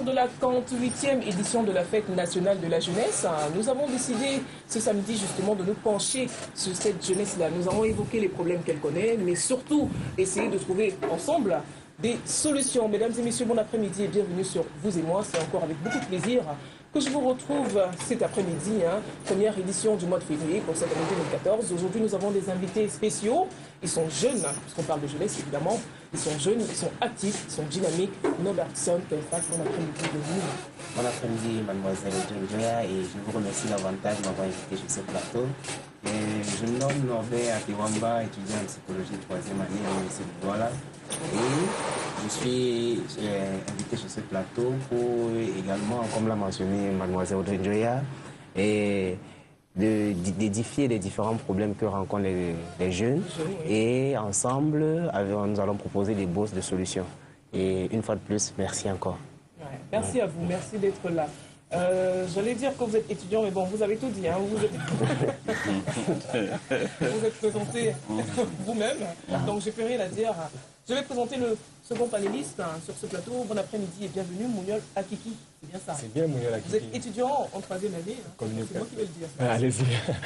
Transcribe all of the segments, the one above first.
de la 48e édition de la Fête nationale de la jeunesse, nous avons décidé ce samedi justement de nous pencher sur cette jeunesse-là. Nous avons évoqué les problèmes qu'elle connaît, mais surtout essayer de trouver ensemble des solutions. Mesdames et messieurs, bon après-midi et bienvenue sur Vous et moi. C'est encore avec beaucoup de plaisir que je vous retrouve cet après-midi, première édition du mois de février pour cette année 2014. Aujourd'hui, nous avons des invités spéciaux. Ils sont jeunes, puisqu'on parle de jeunesse évidemment. Ils sont jeunes, ils sont actifs, ils sont dynamiques. Nobertson, bon après-midi de vous. Bon après-midi, mademoiselle Joya, et je vous remercie davantage de m'avoir invité sur ce plateau. Je me nomme Norbert Akiwamba, étudiant en psychologie 3e année à l'Université de Douala. Et je suis invité sur ce plateau pour également, comme l'a mentionné mademoiselle Audrey Joya, d'édifier les différents problèmes que rencontrent les jeunes. Et ensemble, nous allons proposer des bourses de solutions. Et une fois de plus, merci encore. Merci à vous, merci d'être là. J'allais dire que vous êtes étudiant, mais bon, vous avez tout dit. Vous êtes présenté vous-même, donc je n'ai plus rien à dire. Je vais présenter le second panéliste sur ce plateau. Bon après-midi et bienvenue, Mouniol Akiki. C'est bien ça? C'est bien, Mouniol Akiki. Vous êtes étudiant en 3e année. C'est moi qui vais le dire. Allez-y.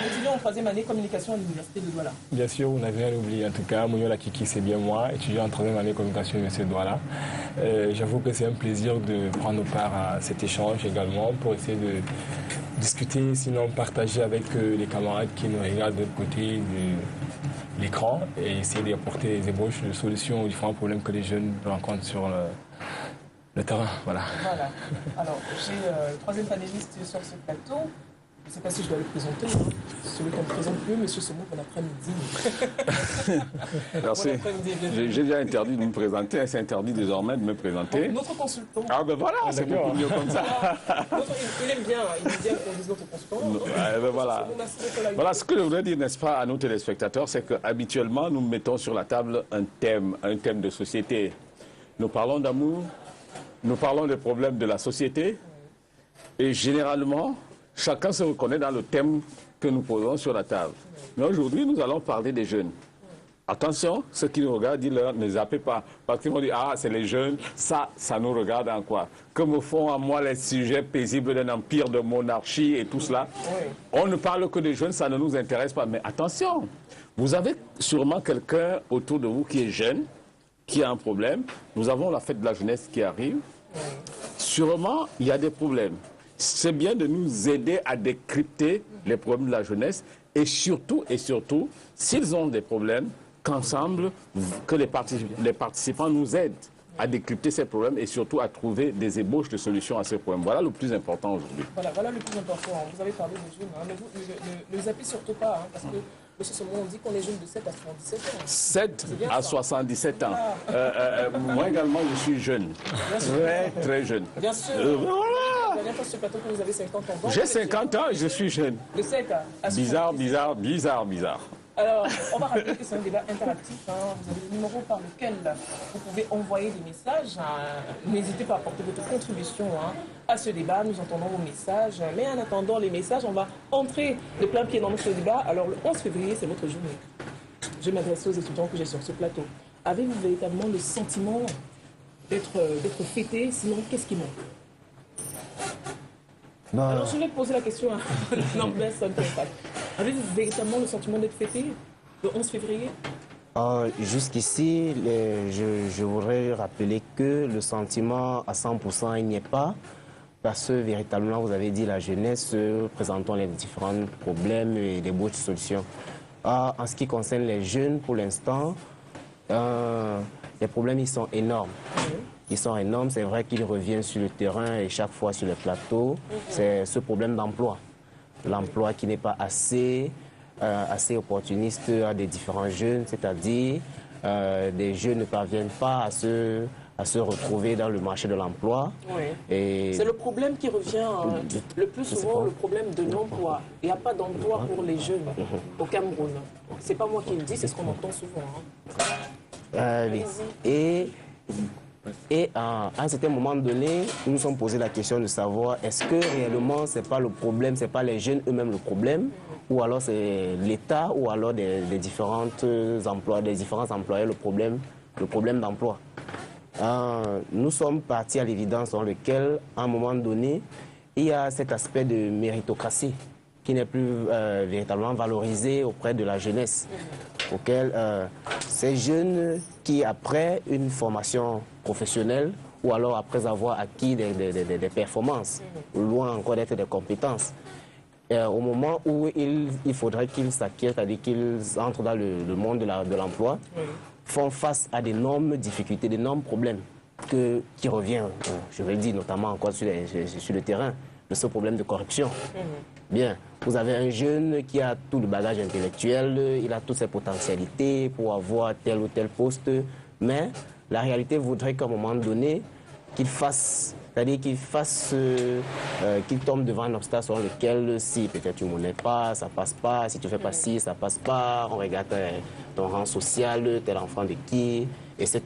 Étudiant en 3e année, communication à l'Université de Douala. Bien sûr, vous n'avez rien oublié. En tout cas, Mouniol Akiki, c'est bien moi, étudiant en 3e année, communication à l'Université de Douala. J'avoue que c'est un plaisir de prendre part à cet échange également pour essayer de discuter, sinon partager avec les camarades qui nous regardent de l'autre côté de l'écran et essayer d'apporter des ébauches de solutions aux différents problèmes que les jeunes rencontrent sur le terrain. Voilà. Alors, j'ai le troisième panéliste sur ce plateau. Je ne sais pas si je dois le présenter. Celui qu'on ne présente plus, M. Somo, bon après-midi. Merci. J'ai déjà interdit de me présenter. C'est interdit désormais de me présenter. Notre consultant. Ah ben voilà, c'est beaucoup mieux comme ça. Il aime bien qu'on dise notre consultant. Voilà ce que je voudrais dire, n'est-ce pas, à nos téléspectateurs, c'est qu'habituellement, nous mettons sur la table un thème de société. Nous parlons d'amour, nous parlons des problèmes de la société, et généralement, chacun se reconnaît dans le thème que nous posons sur la table. Mais aujourd'hui, nous allons parler des jeunes. Attention, ceux qui nous regardent, dis-leur, ne zappez pas. Parce qu'ils vont dire, ah, c'est les jeunes, ça nous regarde en quoi? Que me font à moi les sujets paisibles d'un empire de monarchie et tout cela? On ne parle que des jeunes, ça ne nous intéresse pas. Mais attention, vous avez sûrement quelqu'un autour de vous qui est jeune, qui a un problème. Nous avons la fête de la jeunesse qui arrive. Sûrement, il y a des problèmes. C'est bien de nous aider à décrypter les problèmes de la jeunesse et surtout, s'ils ont des problèmes, qu'ensemble, que les participants nous aident à décrypter ces problèmes et surtout à trouver des ébauches de solutions à ces problèmes. Voilà le plus important aujourd'hui. Voilà le plus important. Vous avez parlé des jeunes, mais vous ne zappez surtout pas, parce que Monsieur Somo, on dit qu'on est jeune de 7 à 77 ans. 7 à 77 ans. Moi également, je suis jeune. Très jeune. Bien sûr. Voilà. La dernière fois sur ce plateau que vous avez 50 ans. J'ai 50 ans et je suis jeune. De 7 à 77. Bizarre. Alors, on va rappeler que c'est un débat interactif. Vous avez le numéro par lequel vous pouvez envoyer des messages. N'hésitez pas à apporter votre contribution à ce débat. Nous entendons vos messages. Mais en attendant les messages, on va entrer de plein pied dans notre débat. Alors, le 11 février, c'est votre journée. Je vais m'adresser aux étudiants que j'ai sur ce plateau. Avez-vous véritablement le sentiment d'être fêté? Sinon, qu'est-ce qui manque? Alors, je vais poser la question à Norbert Sonkenfat. Avez-vous véritablement le sentiment d'être fêté le 11 février? Jusqu'ici, je voudrais rappeler que le sentiment à 100%, il n'y est pas. Parce que véritablement, vous avez dit la jeunesse, présentons les différents problèmes et les bonnes solutions. En ce qui concerne les jeunes, pour l'instant, les problèmes, ils sont énormes. Ils sont énormes, c'est vrai qu'ils reviennent sur le terrain et chaque fois sur le plateau. C'est ce problème d'emploi. L'emploi qui n'est pas assez opportuniste à des différents jeunes, c'est-à-dire des jeunes ne parviennent pas à se retrouver dans le marché de l'emploi. C'est le problème qui revient le plus souvent, le problème de l'emploi. Il n'y a pas d'emploi pour les jeunes au Cameroun. C'est pas moi qui le dis, c'est ce qu'on entend souvent. Et à un certain moment donné, nous nous sommes posé la question de savoir est-ce que réellement ce n'est pas le problème, ce n'est pas les jeunes eux-mêmes le problème, ou alors c'est l'État, ou alors des différents employeurs le problème d'emploi. nous sommes partis à l'évidence dans lequel, à un moment donné, il y a cet aspect de méritocratie qui n'est plus véritablement valorisé auprès de la jeunesse, auquel ces jeunes qui, après une formation professionnelle, ou alors après avoir acquis des performances, loin encore d'être des compétences, au moment où il faudrait qu'ils s'acquièrent, c'est-à-dire qu'ils entrent dans le monde de l'emploi, font face à d'énormes difficultés, d'énormes problèmes qui reviennent, je vais le dire, notamment encore sur le terrain, de ce problème de corruption. Bien, vous avez un jeune qui a tout le bagage intellectuel, il a toutes ses potentialités pour avoir tel ou tel poste, mais la réalité voudrait qu'à un moment donné, qu'il fasse, c'est-à-dire qu'il tombe devant un obstacle sur lequel, si peut-être tu ne connais pas, ça passe pas, si tu fais pas ci, ça passe pas, on regarde ton rang social, tel enfant de qui, etc.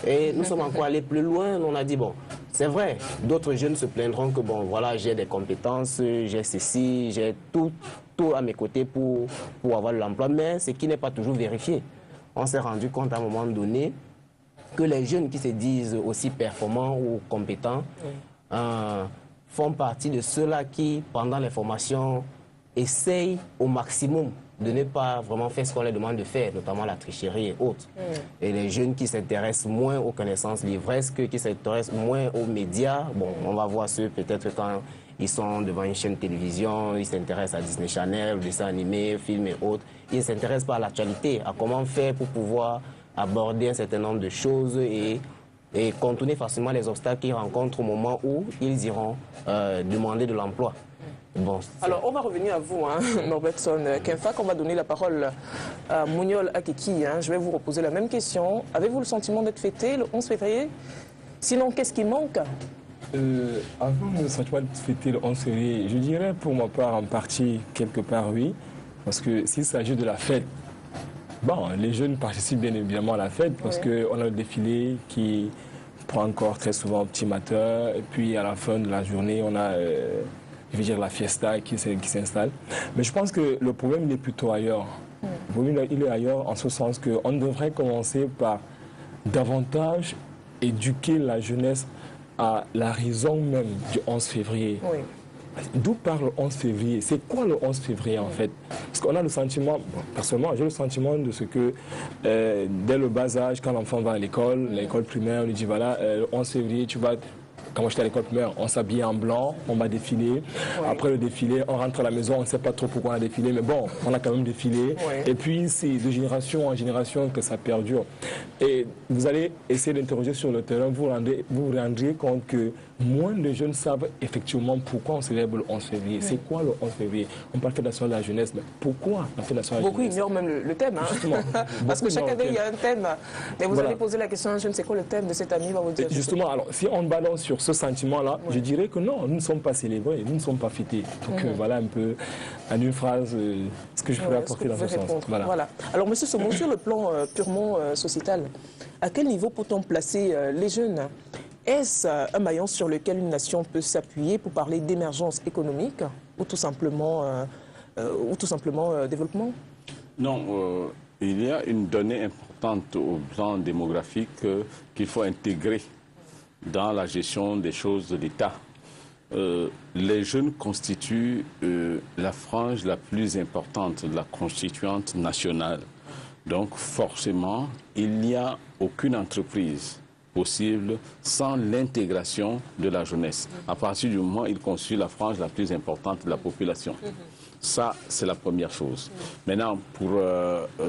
Et nous sommes encore allés plus loin, on a dit, bon, c'est vrai, d'autres jeunes se plaindront que, bon, voilà, j'ai des compétences, j'ai ceci, j'ai tout à mes côtés pour avoir l'emploi, mais ce qui n'est pas toujours vérifié. On s'est rendu compte à un moment donné que les jeunes qui se disent aussi performants ou compétents font partie de ceux-là qui, pendant les formations, essayent au maximum de ne pas vraiment faire ce qu'on leur demande de faire, notamment la tricherie et autres. Et les jeunes qui s'intéressent moins aux connaissances livresques, qui s'intéressent moins aux médias, bon, on va voir ceux peut-être quand ils sont devant une chaîne de télévision, ils s'intéressent à Disney Channel, dessins animés, films et autres. Ils ne s'intéressent pas à l'actualité, à comment faire pour pouvoir aborder un certain nombre de choses et contourner facilement les obstacles qu'ils rencontrent au moment où ils iront demander de l'emploi. Bon, alors, on va revenir à vous, hein, Norbertson Kempfak. On va donner la parole à Mouniol Akeki. Je vais vous reposer la même question. Avez-vous le sentiment d'être fêté le 11 février? Sinon, qu'est-ce qui manque? Avant le sentiment d'être fêté le 11 février, je dirais pour ma part, en partie, quelque part, oui. Parce que s'il s'agit de la fête, bon, les jeunes participent bien évidemment à la fête parce qu'on a le défilé qui prend encore très souvent au petit matin. Et puis à la fin de la journée, on a je veux dire, la fiesta qui s'installe. Mais je pense que le problème, il est plutôt ailleurs. Le problème, il est ailleurs en ce sens qu'on devrait commencer par davantage éduquer la jeunesse à la raison même du 11 février. D'où parle le 11 février? C'est quoi le 11 février en fait? Parce qu'on a le sentiment, personnellement, j'ai le sentiment de ce que dès le bas âge, quand l'enfant va à l'école primaire, on lui dit voilà, le 11 février, tu vas... Quand moi j'étais à l'école primaire, on s'habillait en blanc, on va défiler. Après le défilé, on rentre à la maison, on ne sait pas trop pourquoi on a défilé, mais bon, on a quand même défilé. Et puis c'est de génération en génération que ça perdure. Et vous allez essayer d'interroger sur le terrain, vous vous rendrez compte que moins de jeunes savent effectivement pourquoi on célèbre le 11 février. C'est quoi le 11 février? On parle de Fête nationale de la jeunesse, mais pourquoi la Fête nationale de la jeunesse? Beaucoup ignorent même le thème. Justement. Parce que chaque année, il y a un thème. Mais vous allez poser la question à un jeune, c'est quoi le thème de cette année? Il va vous dire. Justement, alors, si on balance sur ce sentiment-là, je dirais que non, nous ne sommes pas célébrés, nous ne sommes pas fêtés. Donc voilà un peu, en une phrase, ce que je pourrais apporter dans ce sens. Voilà. Alors, M. Somo, sur le plan purement sociétal, à quel niveau peut-on placer les jeunes? Est-ce un maillon sur lequel une nation peut s'appuyer pour parler d'émergence économique ou tout simplement développement? Non, il y a une donnée importante au plan démographique qu'il faut intégrer dans la gestion des choses de l'État. Les jeunes constituent la frange la plus importante de la constituante nationale. Donc forcément, il n'y a aucune entreprise possible sans l'intégration de la jeunesse. À partir du moment où il constitue la frange la plus importante de la population. Ça, c'est la première chose. Maintenant, pour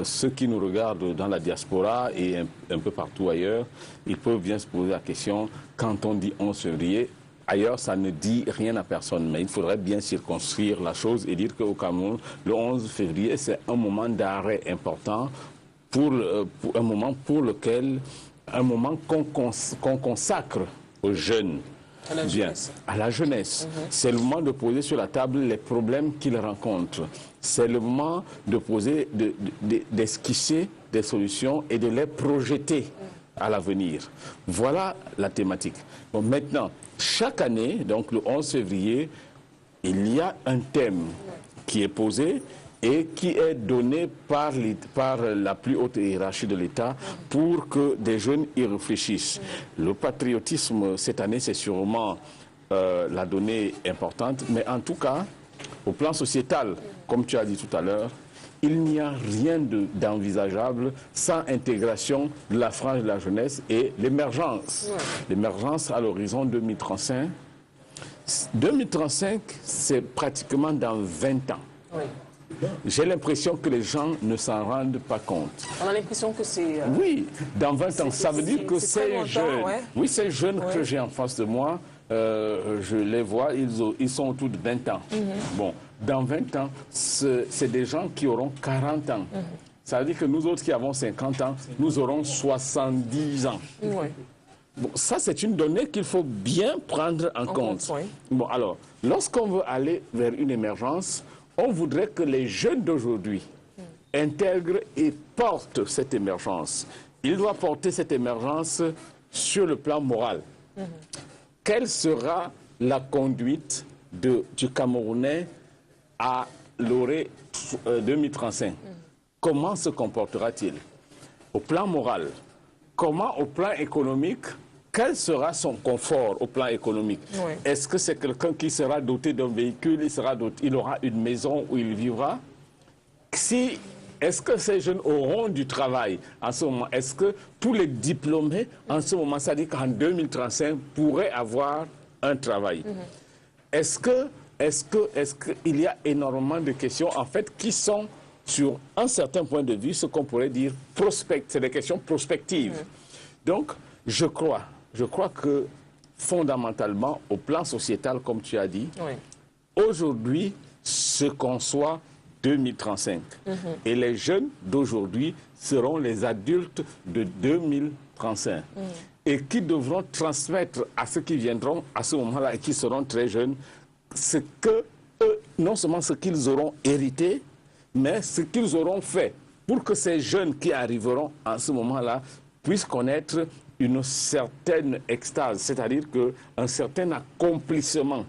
ceux qui nous regardent dans la diaspora et un peu partout ailleurs, ils peuvent bien se poser la question, quand on dit 11 février, ailleurs, ça ne dit rien à personne. Mais il faudrait bien circonscrire la chose et dire qu'au Cameroun, le 11 février, c'est un moment d'arrêt important, pour un moment pour lequel... un moment qu'on consacre aux jeunes, à la jeunesse. C'est le moment de poser sur la table les problèmes qu'ils rencontrent. C'est le moment de poser, d'esquisser des solutions et de les projeter à l'avenir. Voilà la thématique. Bon, maintenant, chaque année, donc le 11 février, il y a un thème qui est posé et qui est donné par la plus haute hiérarchie de l'État pour que des jeunes y réfléchissent. Le patriotisme, cette année, c'est sûrement la donnée importante, mais en tout cas, au plan sociétal, comme tu as dit tout à l'heure, il n'y a rien d'envisageable sans intégration de la frange de la jeunesse et l'émergence. L'émergence à l'horizon 2035. 2035, c'est pratiquement dans 20 ans. Oui. J'ai l'impression que les gens ne s'en rendent pas compte. On a l'impression que c'est... Oui, dans 20 ans, ça veut dire que ces jeunes, ouais. Ces jeunes que j'ai en face de moi, je les vois, ils sont autour de 20 ans. Bon, dans 20 ans, c'est des gens qui auront 40 ans. Ça veut dire que nous autres qui avons 50 ans, nous aurons 70 ans. Oui. Bon, ça, c'est une donnée qu'il faut bien prendre en compte. Oui. Bon, alors, lorsqu'on veut aller vers une émergence, on voudrait que les jeunes d'aujourd'hui intègrent et portent cette émergence. Ils doivent porter cette émergence sur le plan moral. Quelle sera la conduite du Camerounais à l'orée 2035? Comment se comportera-t-il? Au plan moral, comment au plan économique? Quel sera son confort au plan économique? Oui. Est-ce que c'est quelqu'un qui sera doté d'un véhicule, il aura une maison où il vivra? Est-ce que ces jeunes auront du travail en ce moment? Est-ce que tous les diplômés en ce moment, ça dit qu'en 2035, pourraient avoir un travail? Est-ce qu'il y a énormément de questions en fait qui sont sur un certain point de vue ce qu'on pourrait dire c'est des questions prospectives. Donc je crois que fondamentalement au plan sociétal, comme tu as dit, aujourd'hui se conçoit 2035. Et les jeunes d'aujourd'hui seront les adultes de 2035. Et qui devront transmettre à ceux qui viendront à ce moment-là et qui seront très jeunes, ce que eux, non seulement ce qu'ils auront hérité, mais ce qu'ils auront fait pour que ces jeunes qui arriveront à ce moment-là puissent connaître une certaine extase, c'est-à-dire qu'un certain accomplissement.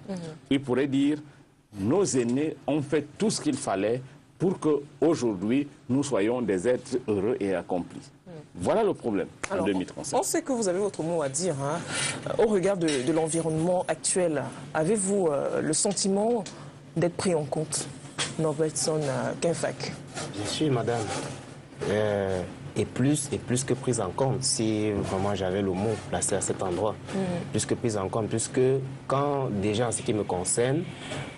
Ils pourraient dire, nos aînés ont fait tout ce qu'il fallait pour qu'aujourd'hui, nous soyons des êtres heureux et accomplis. Voilà le problème en 2035. On sait que vous avez votre mot à dire. Au regard de l'environnement actuel, avez-vous le sentiment d'être pris en compte, Norbertson Kenfak? Bien sûr, madame. Et plus que prise en compte, si vraiment j'avais le mot placé à cet endroit. Plus que prise en compte, puisque quand déjà en ce qui me concerne,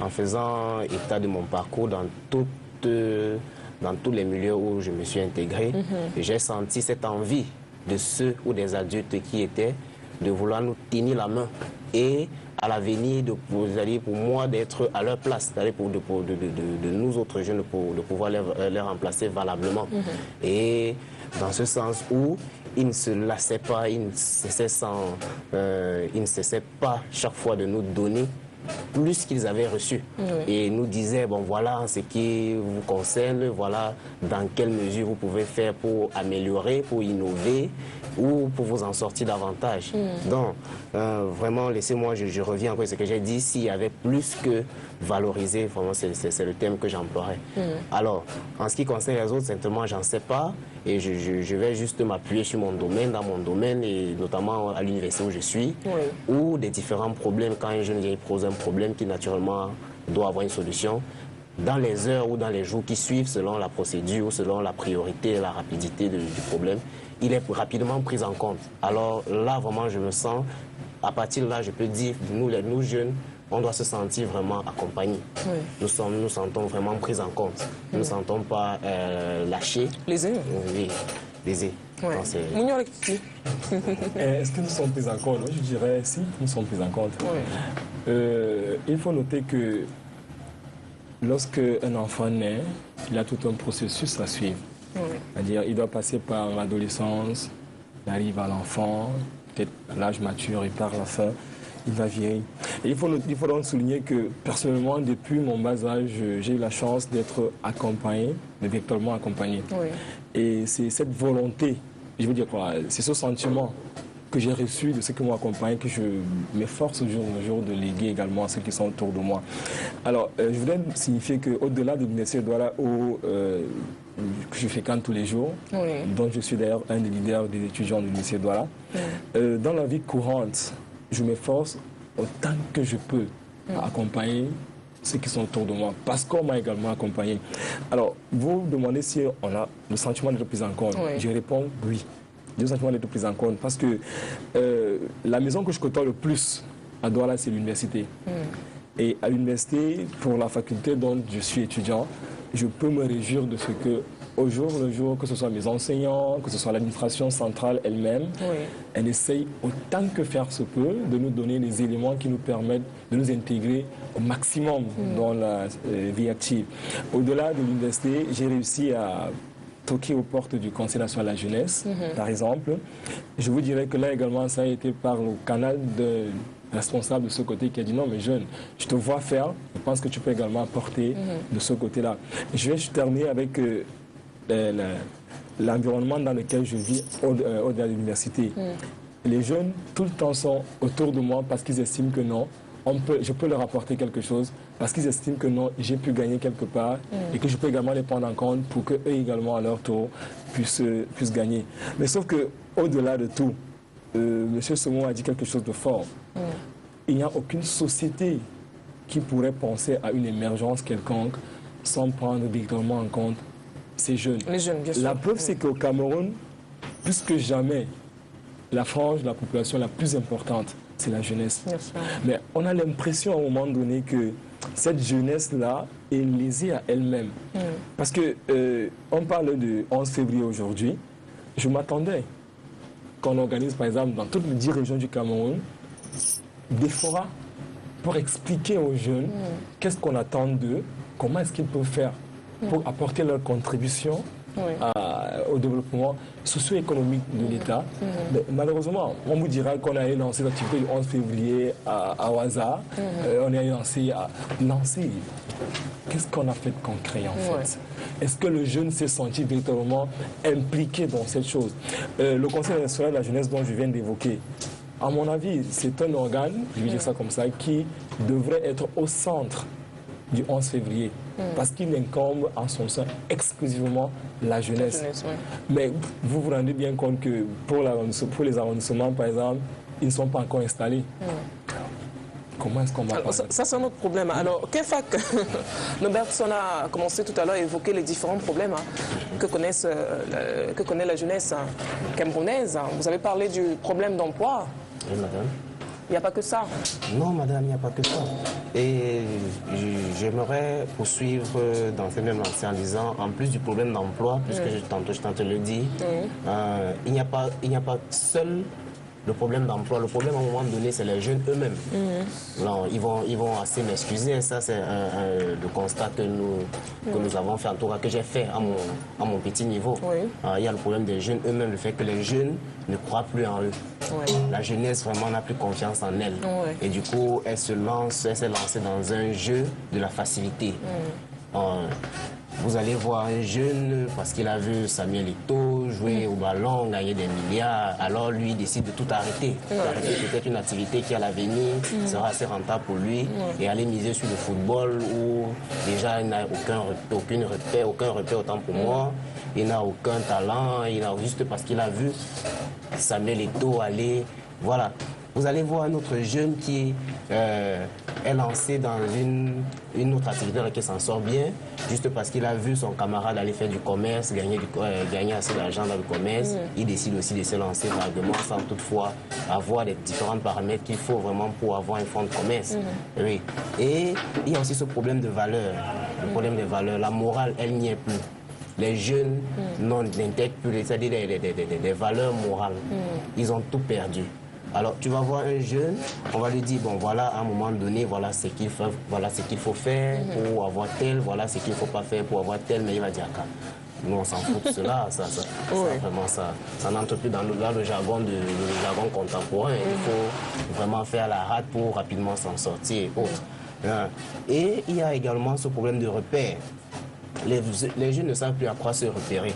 en faisant état de mon parcours dans tous les milieux où je me suis intégré, j'ai senti cette envie de ceux ou des adultes qui étaient de vouloir nous tenir la main et à l'avenir, pour moi, d'être à leur place, de nous autres jeunes, de pouvoir les remplacer valablement. Et dans ce sens où ils ne se lassaient pas, ils ne cessaient pas chaque fois de nous donner plus qu'ils avaient reçu. Et nous disaient, bon voilà ce qui vous concerne, voilà dans quelle mesure vous pouvez faire pour améliorer, pour innover ou pour vous en sortir davantage. Donc, vraiment, laissez-moi, je reviens encore à ce que j'ai dit, s'il y avait plus que valoriser, vraiment c'est le thème que j'emploierais. Alors, en ce qui concerne les autres, simplement, j'en sais pas, et je vais juste m'appuyer sur mon domaine, dans mon domaine, et notamment à l'université où je suis, où des différents problèmes, quand un jeune pose un problème qui naturellement doit avoir une solution, dans les heures ou dans les jours qui suivent, selon la procédure, selon la priorité et la rapidité du problème, il est rapidement pris en compte. Alors là, vraiment, je me sens, à partir de là, je peux dire, nous jeunes, on doit se sentir vraiment accompagnés. Nous sentons vraiment pris en compte. Nous ne nous sentons pas lâchés. Lésés. Oui, lésés. Est-ce que nous sommes pris en compte? Je dirais si, nous sommes pris en compte. Il faut noter que lorsque un enfant naît, il a tout un processus à suivre. C'est-à-dire il doit passer par l'adolescence, il arrive à l'enfant, peut-être à l'âge mature et par la fin, il va vieillir. Et il faut donc souligner que personnellement, depuis mon bas âge, j'ai eu la chance d'être accompagné, mais véritablement accompagné. Et c'est cette volonté, je veux dire quoi, c'est ce sentiment que j'ai reçu de ceux qui m'ont accompagné, que je m'efforce au jour le jour de léguer également à ceux qui sont autour de moi. Alors, je voudrais signifier qu'au-delà de l'Université de Douala, que je fréquente tous les jours, dont je suis d'ailleurs un des leaders des étudiants de l'Université de Douala, dans la vie courante, je m'efforce autant que je peux à accompagner ceux qui sont autour de moi, parce qu'on m'a également accompagné. Alors, vous demandez si on a le sentiment d'être pris en compte. Je réponds oui. J'ai le sentiment d'être pris en compte parce que la maison que je côtoie le plus à Douala, c'est l'université. Et à l'université, pour la faculté dont je suis étudiant, je peux me réjouir de ce que, au jour le jour, que ce soit mes enseignants, que ce soit l'administration centrale elle-même, elle essaye autant que faire se peut de nous donner les éléments qui nous permettent de nous intégrer au maximum dans la vie active. Au-delà de l'université, j'ai réussi à toquer aux portes du Conseil national de la jeunesse, par exemple. Je vous dirais que là également, ça a été par le canal de responsable de ce côté qui a dit non mais jeune, je te vois faire, je pense que tu peux également apporter de ce côté-là. Je vais terminer avec l'environnement dans lequel je vis au-delà de l'université. Les jeunes tout le temps sont autour de moi parce qu'ils estiment que non, je peux leur apporter quelque chose, parce qu'ils estiment que non, j'ai pu gagner quelque part et que je peux également les prendre en compte pour qu'eux également à leur tour puissent gagner. Mais sauf qu'au-delà de tout, M. Semon a dit quelque chose de fort. Il n'y a aucune société qui pourrait penser à une émergence quelconque sans prendre véritablement en compte ces jeunes. Les jeunes, bien sûr. La preuve, c'est qu'au Cameroun, plus que jamais, la frange de la population la plus importante, c'est la jeunesse. Mais on a l'impression à un moment donné que cette jeunesse-là est lésée à elle-même. Parce que on parle du 11 février aujourd'hui. Je m'attendais qu'on organise, par exemple, dans toutes les 10 régions du Cameroun, des forats pour expliquer aux jeunes qu'est-ce qu'on attend d'eux, comment est-ce qu'ils peuvent faire pour apporter leur contribution au développement socio-économique de l'État. Mais malheureusement, on vous dira qu'on a lancé l'activité du 11 février au hasard. On a lancé Qu'est-ce qu'on a fait de concret en fait? Est-ce que le jeune s'est senti véritablement impliqué dans cette chose? Le Conseil national de la jeunesse dont je viens d'évoquer, à mon avis, c'est un organe, je vais dire ça comme ça, qui devrait être au centre du 11 février, parce qu'il incombe en son sein exclusivement la jeunesse. Mais vous vous rendez bien compte que pour les arrondissements, par exemple, ils ne sont pas encore installés. Comment est-ce qu'on va ça, c'est un autre problème. Alors, Kefak, Nobertson a commencé tout à l'heure à évoquer les différents problèmes que connaît la jeunesse camerounaise. Vous avez parlé du problème d'emploi. Oui, madame. Il n'y a pas que ça. Non, madame, il n'y a pas que ça. Et j'aimerais poursuivre dans cette même lancée en disant, en plus du problème d'emploi, puisque je tente de le dire, il n'y a pas seul le problème d'emploi. Le problème, à un moment donné, c'est les jeunes eux-mêmes. Non, ils vont assez m'excuser. Ça, c'est le constat que nous avons fait, en tout cas que j'ai fait à mon petit niveau. Il y a le problème des jeunes eux-mêmes, le fait que les jeunes ne croient plus en eux. La jeunesse vraiment n'a plus confiance en elle. Et du coup, elle s'est lancée dans un jeu de la facilité. Vous allez voir un jeune, parce qu'il a vu Samuel Eto'o jouer au ballon, gagner des milliards, alors lui décide de tout arrêter. Arrêter peut-être une activité qui à l'avenir sera assez rentable pour lui et aller miser sur le football où déjà il n'a aucun repère autant pour moi. Il n'a aucun talent, juste parce qu'il a vu Samuel Eto'o aller. Voilà. Vous allez voir un autre jeune qui est lancé dans une autre activité dans laquelle il s'en sort bien, juste parce qu'il a vu son camarade aller faire du commerce, gagner assez d'argent dans le commerce. Il décide aussi de se lancer vaguement sans toutefois avoir les différents paramètres qu'il faut vraiment pour avoir un fonds de commerce. Oui. Et il y a aussi ce problème de valeur. Le problème des valeurs. La morale, elle n'y est plus. Les jeunes n'intègrent plus, c'est-à-dire des valeurs morales. Ils ont tout perdu. Alors, tu vas voir un jeune, on va lui dire, bon, voilà, à un moment donné, voilà ce qu'il faut faire pour avoir tel, voilà ce qu'il ne faut pas faire pour avoir tel, mais il va dire, nous, on s'en fout de cela, ça n'entre plus dans le jargon contemporain. Il faut vraiment faire la rate pour rapidement s'en sortir et autres. Et il y a également ce problème de repère. les jeunes ne savent plus à quoi se repérer.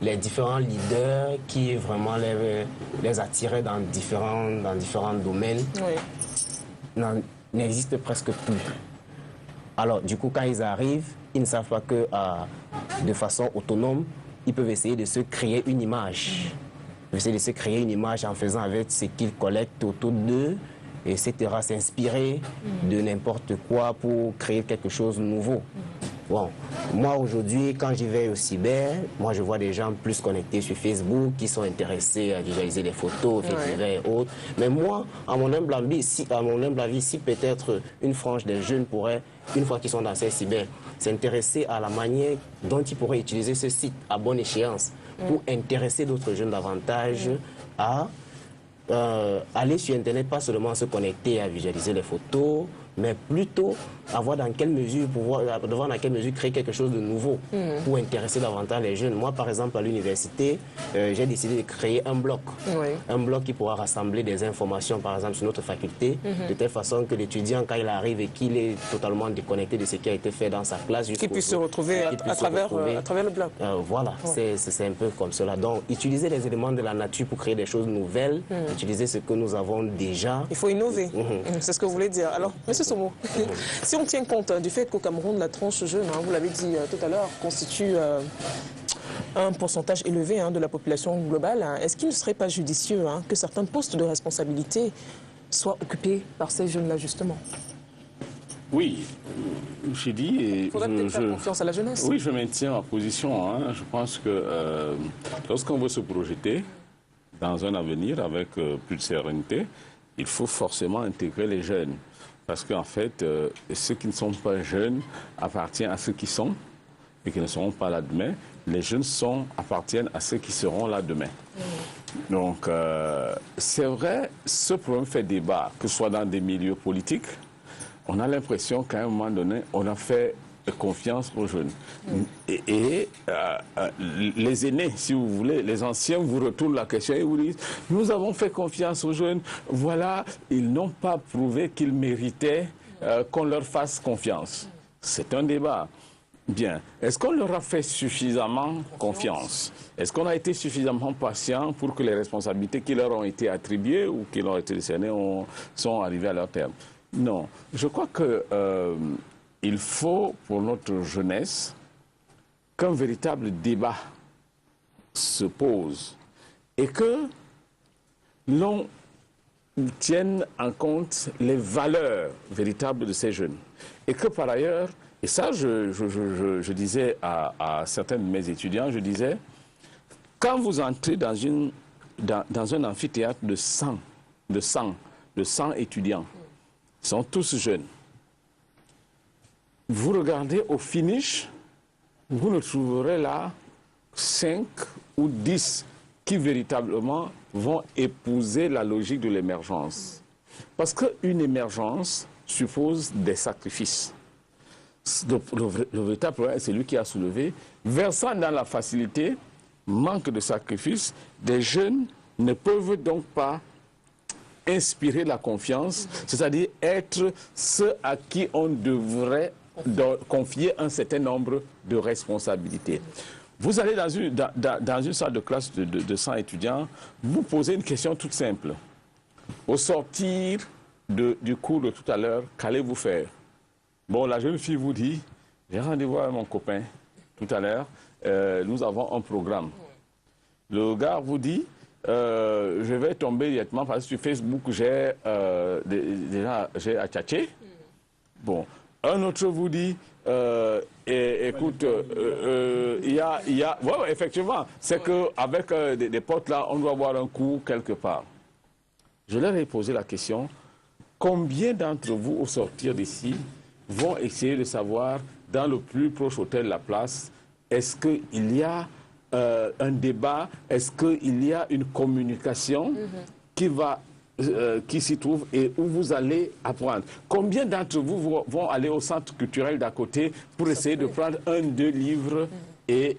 Les différents leaders qui vraiment les attiraient dans différents domaines n'existent presque plus. Alors, du coup, quand ils arrivent, ils ne savent pas que de façon autonome, ils peuvent essayer de se créer une image. Essayer de se créer une image en faisant avec ce qu'ils collectent autour d'eux, etc. S'inspirer de n'importe quoi pour créer quelque chose de nouveau. Bon, moi aujourd'hui, quand j'y vais au cyber, moi je vois des gens plus connectés sur Facebook qui sont intéressés à visualiser des photos, faits divers et autres. Mais moi, à mon humble avis, si peut-être une frange des jeunes pourrait, une fois qu'ils sont dans ces cyber, s'intéresser à la manière dont ils pourraient utiliser ce site à bonne échéance pour intéresser d'autres jeunes davantage à aller sur Internet, pas seulement se connecter à visualiser les photos, mais plutôt voir dans quelle mesure créer quelque chose de nouveau pour intéresser davantage les jeunes. Moi, par exemple, à l'université, j'ai décidé de créer un bloc. Un bloc qui pourra rassembler des informations, par exemple, sur notre faculté, de telle façon que l'étudiant, quand il arrive et qu'il est totalement déconnecté de ce qui a été fait dans sa classe, qu'il puisse se retrouver à travers le bloc. Voilà, c'est un peu comme cela. Donc, utiliser les éléments de la nature pour créer des choses nouvelles, utiliser ce que nous avons déjà. Il faut innover, c'est ce que vous voulez dire. Alors, Monsieur Somo, si on tient compte du fait qu'au Cameroun, la tranche jeune, vous l'avez dit tout à l'heure, constitue un pourcentage élevé de la population globale, est-ce qu'il ne serait pas judicieux que certains postes de responsabilité soient occupés par ces jeunes-là, justement? Oui, j'ai dit... Il faudrait peut-être faire confiance à la jeunesse. Oui, je maintiens ma position. Je pense que lorsqu'on veut se projeter dans un avenir avec plus de sérénité, il faut forcément intégrer les jeunes. Parce qu'en fait, ceux qui ne sont pas jeunes appartiennent à ceux qui sont et qui ne seront pas là demain. Les jeunes appartiennent à ceux qui seront là demain. Donc, c'est vrai, ce problème fait débat, que ce soit dans des milieux politiques. On a l'impression qu'à un moment donné, on a fait confiance aux jeunes. Et les aînés, si vous voulez, les anciens vous retournent la question et vous disent « Nous avons fait confiance aux jeunes, voilà, ils n'ont pas prouvé qu'ils méritaient qu'on leur fasse confiance. » C'est un débat. Bien, est-ce qu'on leur a fait suffisamment confiance? Est-ce qu'on a été suffisamment patient pour que les responsabilités qui leur ont été attribuées ou qui leur ont été décernées sont arrivées à leur terme? Non. Je crois que il faut, pour notre jeunesse, qu'un véritable débat se pose et que l'on tienne en compte les valeurs véritables de ces jeunes. Et que par ailleurs, et ça je disais à certains de mes étudiants, je disais, quand vous entrez dans un amphithéâtre de 100 étudiants, ils sont tous jeunes, vous regardez au finish, vous ne trouverez là 5 ou 10 qui véritablement vont épouser la logique de l'émergence. Parce qu'une émergence suppose des sacrifices. Le véritable problème, c'est lui qui a soulevé. Versant dans la facilité, manque de sacrifices, des jeunes ne peuvent donc pas inspirer la confiance, c'est-à-dire être ceux à qui on devrait confier un certain nombre de responsabilités. Vous allez dans une salle de classe de 100 étudiants, vous posez une question toute simple. Au sortir du cours de tout à l'heure, qu'allez-vous faire? Bon, la jeune fille vous dit, j'ai rendez-vous avec mon copain tout à l'heure, nous avons un programme. Le gars vous dit, je vais tomber directement parce que sur Facebook, j'ai à tchatcher. Bon. Un autre vous dit, écoute, ouais, effectivement, c'est qu'avec des potes là, on doit boire un coup quelque part. Je leur ai posé la question, combien d'entre vous, au sortir d'ici, vont essayer de savoir, dans le plus proche hôtel La Place, est-ce qu'il y a un débat, est-ce qu'il y a une communication qui s'y trouve et où vous allez apprendre. Combien d'entre vous vont aller au centre culturel d'à côté pour essayer de prendre 1-2 livres et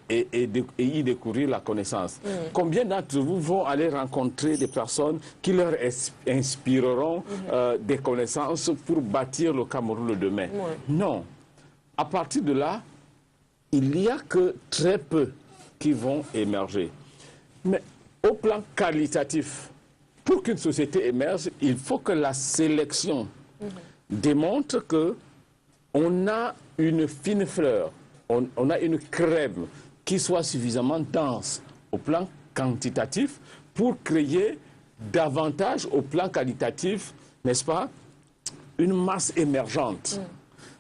y découvrir la connaissance? Combien d'entre vous vont aller rencontrer des personnes qui leur inspireront des connaissances pour bâtir le Cameroun de demain? Non. À partir de là, il n'y a que très peu qui vont émerger. Mais au plan qualitatif, pour qu'une société émerge, il faut que la sélection démontre qu'on a une fine fleur, on a une crème qui soit suffisamment dense au plan quantitatif pour créer davantage au plan qualitatif, n'est-ce pas, une masse émergente.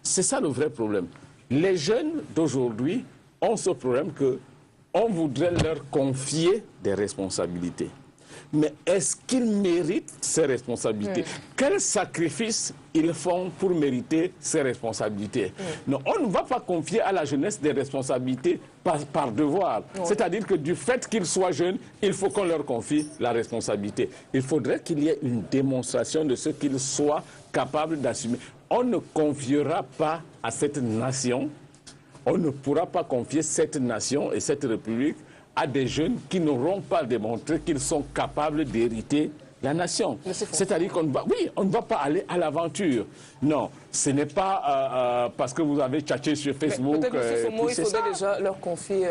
C'est ça le vrai problème. Les jeunes d'aujourd'hui ont ce problème qu'on voudrait leur confier des responsabilités. Mais est-ce qu'ils méritent ces responsabilités? Quels sacrifices ils font pour mériter ces responsabilités? Non, on ne va pas confier à la jeunesse des responsabilités par devoir. C'est-à-dire que du fait qu'ils soient jeunes, il faut qu'on leur confie la responsabilité. Il faudrait qu'il y ait une démonstration de ce qu'ils soient capables d'assumer. On ne confiera pas à cette nation, on ne pourra pas confier cette nation et cette république à des jeunes qui n'auront pas démontré qu'ils sont capables d'hériter la nation. C'est-à-dire qu'on ne va pas aller à l'aventure. Non, ce n'est pas parce que vous avez tchatché sur Facebook. Peut-être, M. Fomo, il faudrait déjà leur confier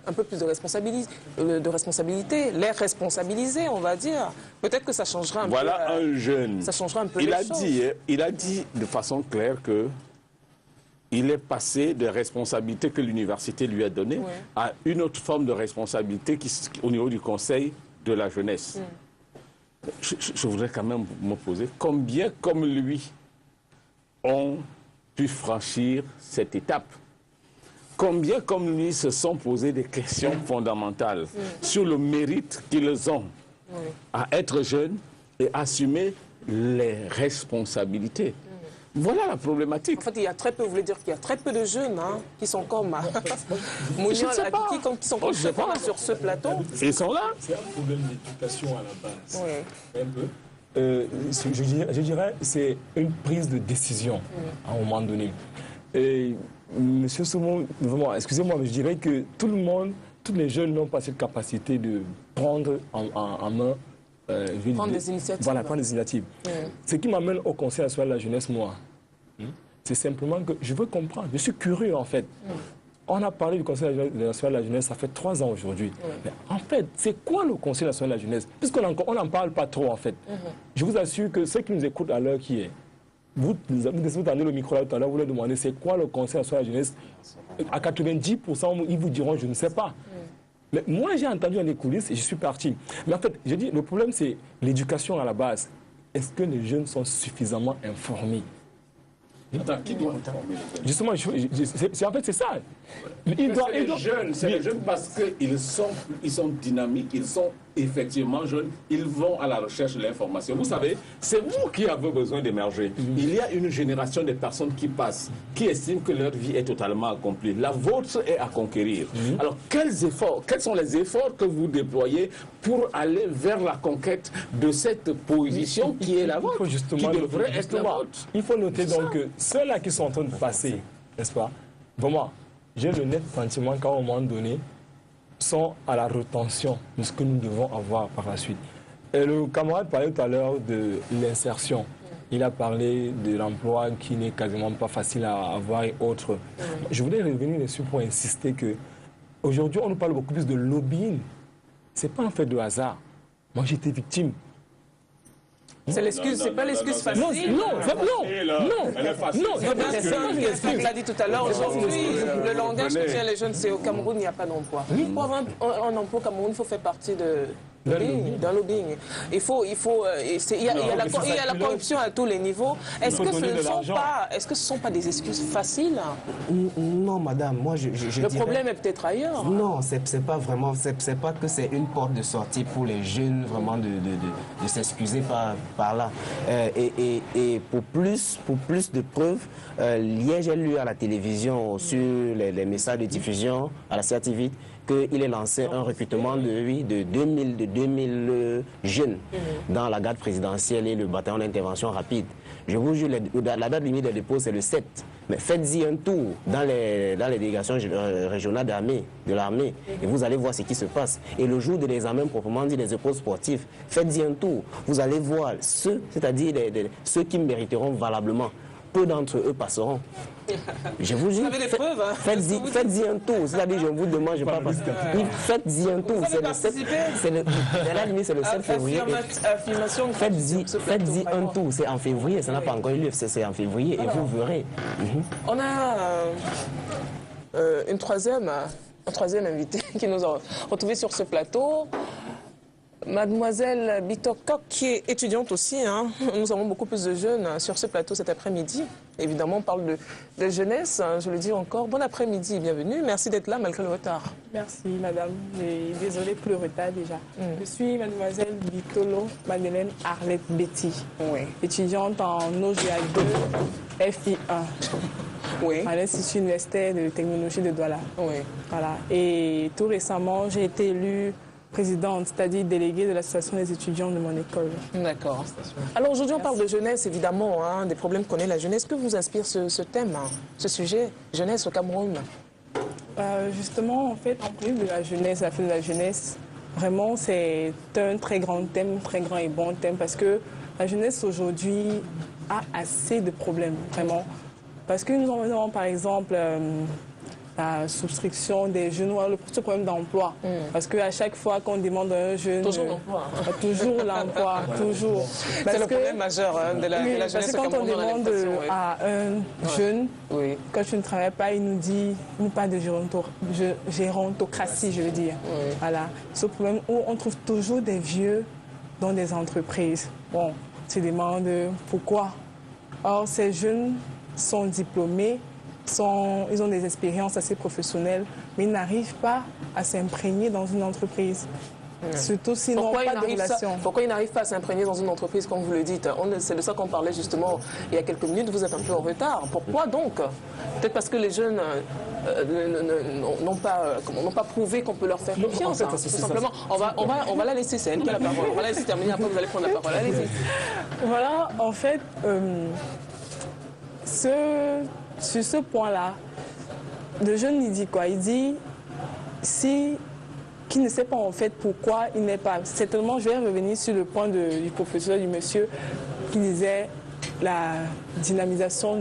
un peu plus de responsabilité, les responsabiliser, on va dire. Peut-être que ça changera un peu. Voilà un jeune. Ça changera un peu les choses. Il a dit de façon claire que il est passé des responsabilités que l'université lui a données à une autre forme de responsabilité au niveau du Conseil de la jeunesse. Je voudrais quand même me poser combien, comme lui, ont pu franchir cette étape? Combien, comme lui, se sont posés des questions fondamentales sur le mérite qu'ils ont à être jeunes et assumer les responsabilités? Voilà la problématique. En fait, il y a très peu, vous voulez dire qu'il y a très peu de jeunes qui sont comme Mouniol, Akiki, qui sont comme sur ce plateau. Ils sont là. C'est un problème d'éducation à la base. Un peu. Je dirais c'est une prise de décision à un moment donné. Et Monsieur Soumou, vraiment, excusez-moi, mais je dirais que tout le monde, tous les jeunes n'ont pas cette capacité de prendre en main. Prendre des initiatives. Voilà, prendre des initiatives. Ce qui m'amène au Conseil national de la jeunesse, moi, c'est simplement que je veux comprendre. Je suis curieux, en fait. On a parlé du Conseil national de la jeunesse, ça fait 3 ans aujourd'hui. Mais en fait, c'est quoi le Conseil national de la jeunesse? Puisqu'on n'en parle pas trop, en fait. Je vous assure que ceux qui nous écoutent à l'heure qui est, vous tendez le micro là tout à l'heure, vous leur demandez c'est quoi le Conseil national de la jeunesse? À 90%, ils vous diront je ne sais pas. Mais moi, j'ai entendu dans les coulisses et je suis parti. Mais en fait, je dis, le problème, c'est l'éducation à la base. Est-ce que les jeunes sont suffisamment informés? Attends, qui doit informer les jeunes? Justement, en fait, c'est ça. C'est les jeunes parce qu'ils sont dynamiques, ils sont effectivement jeunes, ils vont à la recherche de l'information. Vous savez, c'est vous qui avez besoin d'émerger. Il y a une génération de personnes qui passent, qui estiment que leur vie est totalement accomplie. La vôtre est à conquérir. Alors, quels sont les efforts que vous déployez pour aller vers la conquête de cette position qui est la vôtre, qui devrait être la vôtre? Il faut noter donc que ceux-là qui sont en train de passer, n'est-ce pas? Vraiment, j'ai le net sentiment qu'à un moment donné, sont à la retention de ce que nous devons avoir par la suite. Et le camarade parlait tout à l'heure de l'insertion. Il a parlé de l'emploi qui n'est quasiment pas facile à avoir et autres. Je voulais revenir dessus pour insister que aujourd'hui, on nous parle beaucoup plus de lobbying. Ce n'est pas un fait de hasard. Moi, j'étais victime. C'est l'excuse, c'est pas l'excuse facile. Non. On l'a dit tout à l'heure, aujourd'hui, le langage que tiennent les jeunes, c'est au Cameroun, il n'y a pas d'emploi. Pour avoir un emploi au Cameroun, il faut faire partie d'un lobbying. Il y a la corruption à tous les niveaux. Est-ce que ce ne sont pas des excuses faciles? Non, madame, moi je Le problème est peut-être ailleurs. Non, c'est pas vraiment, c'est pas que c'est une porte de sortie pour les jeunes vraiment de s'excuser par là. Et pour plus de preuves, hier j'ai lu à la télévision sur les messages de diffusion à la CRTV qu'il ait lancé un recrutement de 2000 jeunes dans la garde présidentielle et le bataillon d'intervention rapide. Je vous jure, la date limite de dépôt, c'est le 7. Mais faites-y un tour dans les délégations régionales de l'armée et vous allez voir ce qui se passe. Et le jour de l'examen, proprement dit, des épreuves sportives, faites-y un tour. Vous allez voir c'est-à-dire ceux qui mériteront valablement. peu d'entre eux passeront. Je vous dis, Vous avez des preuves, hein? faites-y un tour. C'est-à-dire, je vous demande, je ne pas passer. Faites-y un tour. Vous avez participé? À la limite, c'est le 7 février. Affirmation. Faites-y un tour. C'est en février, ça n'a pas encore eu lieu. C'est en février et vous verrez. On a un troisième invité qui nous a retrouvés sur ce plateau. Mademoiselle Bitokok, qui est étudiante aussi. Hein. Nous avons beaucoup plus de jeunes sur ce plateau cet après-midi. Évidemment, on parle de jeunesse. Je le dis encore. Bon après-midi, bienvenue. Merci d'être là malgré le retard. Merci, madame. Désolée pour le retard déjà. Je suis mademoiselle Bitolo Madeleine Arlette Betty, étudiante en OGA 2, FI1, à l'Institut universitaire de technologie de Douala. Voilà. Et tout récemment, j'ai été élue présidente, c'est-à-dire déléguée de l'association des étudiants de mon école. D'accord. Alors aujourd'hui, on parle de jeunesse, évidemment, hein, des problèmes qu'on a la jeunesse. Que vous inspire ce thème, hein, ce sujet, jeunesse au Cameroun? Justement, en fait, en plus de la jeunesse, la fête de la jeunesse, vraiment, c'est un très grand thème, très grand et bon thème, parce que la jeunesse aujourd'hui a assez de problèmes, vraiment. Parce que nous avons, par exemple, la souscription des jeunes, ou ce problème d'emploi. Parce qu'à chaque fois qu'on demande à un jeune... Toujours l'emploi. Toujours l'emploi, toujours. C'est le problème majeur de la jeunesse. Parce que quand on demande à un jeune, quand tu ne travailles pas, il nous dit, il nous parle de gérontocratie, je veux dire. Voilà. Ce problème où on trouve toujours des vieux dans des entreprises. Bon, tu te demandes pourquoi. Or, ces jeunes sont diplômés, ils ont des expériences assez professionnelles, mais ils n'arrivent pas à s'imprégner dans une entreprise. Surtout s'ils n'ont pas de relation. Pourquoi ils n'arrivent pas à s'imprégner dans une entreprise, comme vous le dites? C'est de ça qu'on parlait justement il y a quelques minutes. Vous êtes un peu en retard. Pourquoi donc? Peut-être parce que les jeunes n'ont pas prouvé qu'on peut leur faire confiance. En fait, tout simplement. On va la laisser, c'est elle qui a la parole. On va la laisser terminer, après vous allez prendre la parole. Allez-y. Voilà, en fait, sur ce point-là, le jeune, il dit quoi? Il dit qu'il ne sait pas en fait pourquoi il n'est pas. Certainement, je vais revenir sur le point du professeur, du monsieur, qui disait la dynamisation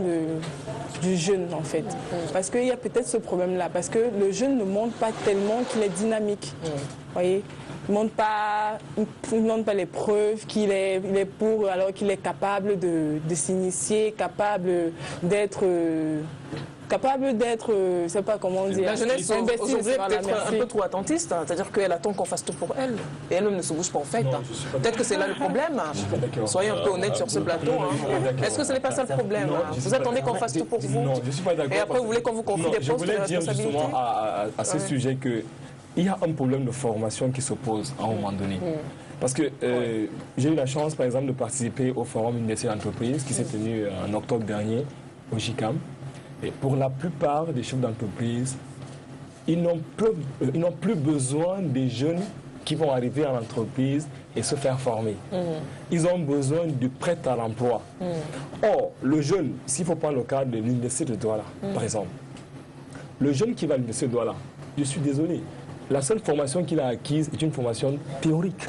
du jeune en fait. Parce qu'il y a peut-être ce problème-là, parce que le jeune ne montre pas tellement qu'il est dynamique. Voyez? Il ne montre pas les preuves qu'il est pour, alors qu'il est capable de s'initier, capable d'être, je ne sais pas comment dire. La jeunesse aujourd'hui est peut-être un peu trop attentiste, hein, c'est-à-dire qu'elle attend qu'on fasse tout pour elle, et elle-même ne se bouge pas en fait. Peut-être que c'est là le problème. Soyez un peu honnête sur ce plateau. Est-ce que ce n'est pas ça le problème? Vous attendez qu'on fasse tout pour vous? Non, je ne suis pas d'accord. Et après, vous voulez qu'on vous confie des postes de responsabilité? Je voulais dire justement à ce sujet que il y a un problème de formation qui s'oppose à un moment donné. Parce que j'ai eu la chance, par exemple, de participer au forum universitaire d'entreprise qui s'est tenu en octobre dernier au JICAM. Et pour la plupart des chefs d'entreprise, ils n'ont plus besoin des jeunes qui vont arriver en entreprise et se faire former. Ils ont besoin de prêt à l'emploi. Or, le jeune, s'il faut prendre le cas de l'université de Douala, par exemple, le jeune qui va à l'université de Douala, je suis désolé, la seule formation qu'il a acquise est une formation théorique.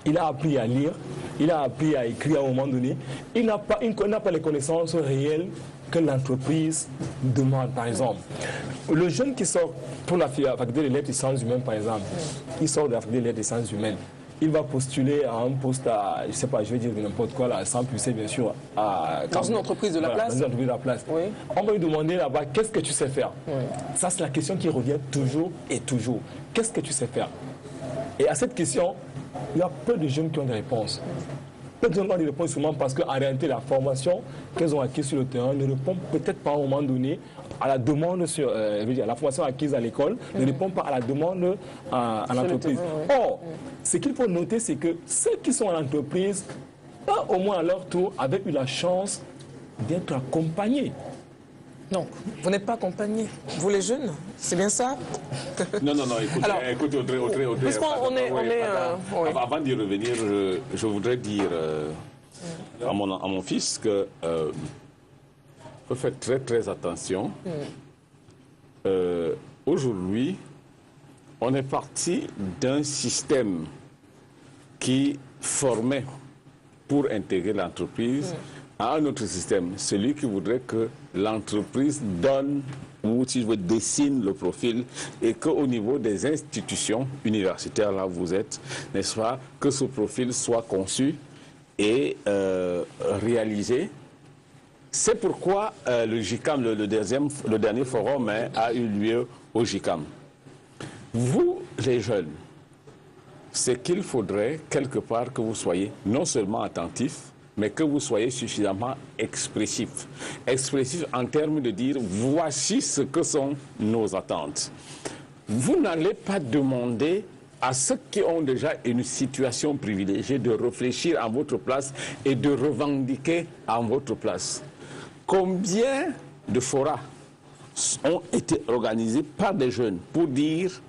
Il a appris à lire, il a appris à écrire à un moment donné. Il n'a pas les connaissances réelles que l'entreprise demande, par exemple. Le jeune qui sort pour la faculté des lettres et sciences humaines, par exemple, il sort de la faculté des lettres et sciences humaines. Il va postuler à un poste à, je ne sais pas, je vais dire n'importe quoi, là, sans pousser bien sûr dans une entreprise de la place. Dans une entreprise de la place. Oui. On va lui demander là-bas, qu'est-ce que tu sais faire? Ça, c'est la question qui revient toujours et toujours. Qu'est-ce que tu sais faire? Et à cette question, il y a peu de jeunes qui ont des réponses. Peu de jeunes ont des réponses souvent parce qu'en réalité, la formation qu'elles ont acquise sur le terrain ne répond peut-être pas à un moment donné à la demande sur la formation acquise à l'école, ne répond pas à la demande à l'entreprise. Or, ce qu'il faut noter, c'est que ceux qui sont en entreprise, pas au moins à leur tour, avaient eu la chance d'être accompagnés. Non, vous n'êtes pas accompagné. Vous les jeunes, c'est bien ça? Non, écoutez, Audrey. Avant d'y revenir, je voudrais dire à mon fils que faut faire très très attention. Aujourd'hui, on est parti d'un système qui formait pour intégrer l'entreprise à un autre système, celui qui voudrait que l'entreprise donne ou, si je veux, dessine le profil et qu'au niveau des institutions universitaires, là où vous êtes, n'est-ce pas, que ce profil soit conçu et réalisé. C'est pourquoi le JICAM, le dernier forum a eu lieu au JICAM. Vous, les jeunes, c'est qu'il faudrait quelque part que vous soyez non seulement attentifs, mais que vous soyez suffisamment expressifs. Expressifs en termes de dire, voici ce que sont nos attentes. Vous n'allez pas demander à ceux qui ont déjà une situation privilégiée de réfléchir à votre place et de revendiquer à votre place. Combien de forats ont été organisés par des jeunes pour dire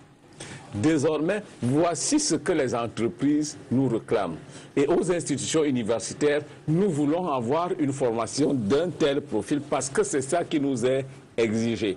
désormais, voici ce que les entreprises nous réclament. Et aux institutions universitaires, nous voulons avoir une formation d'un tel profil parce que c'est ça qui nous est exigé.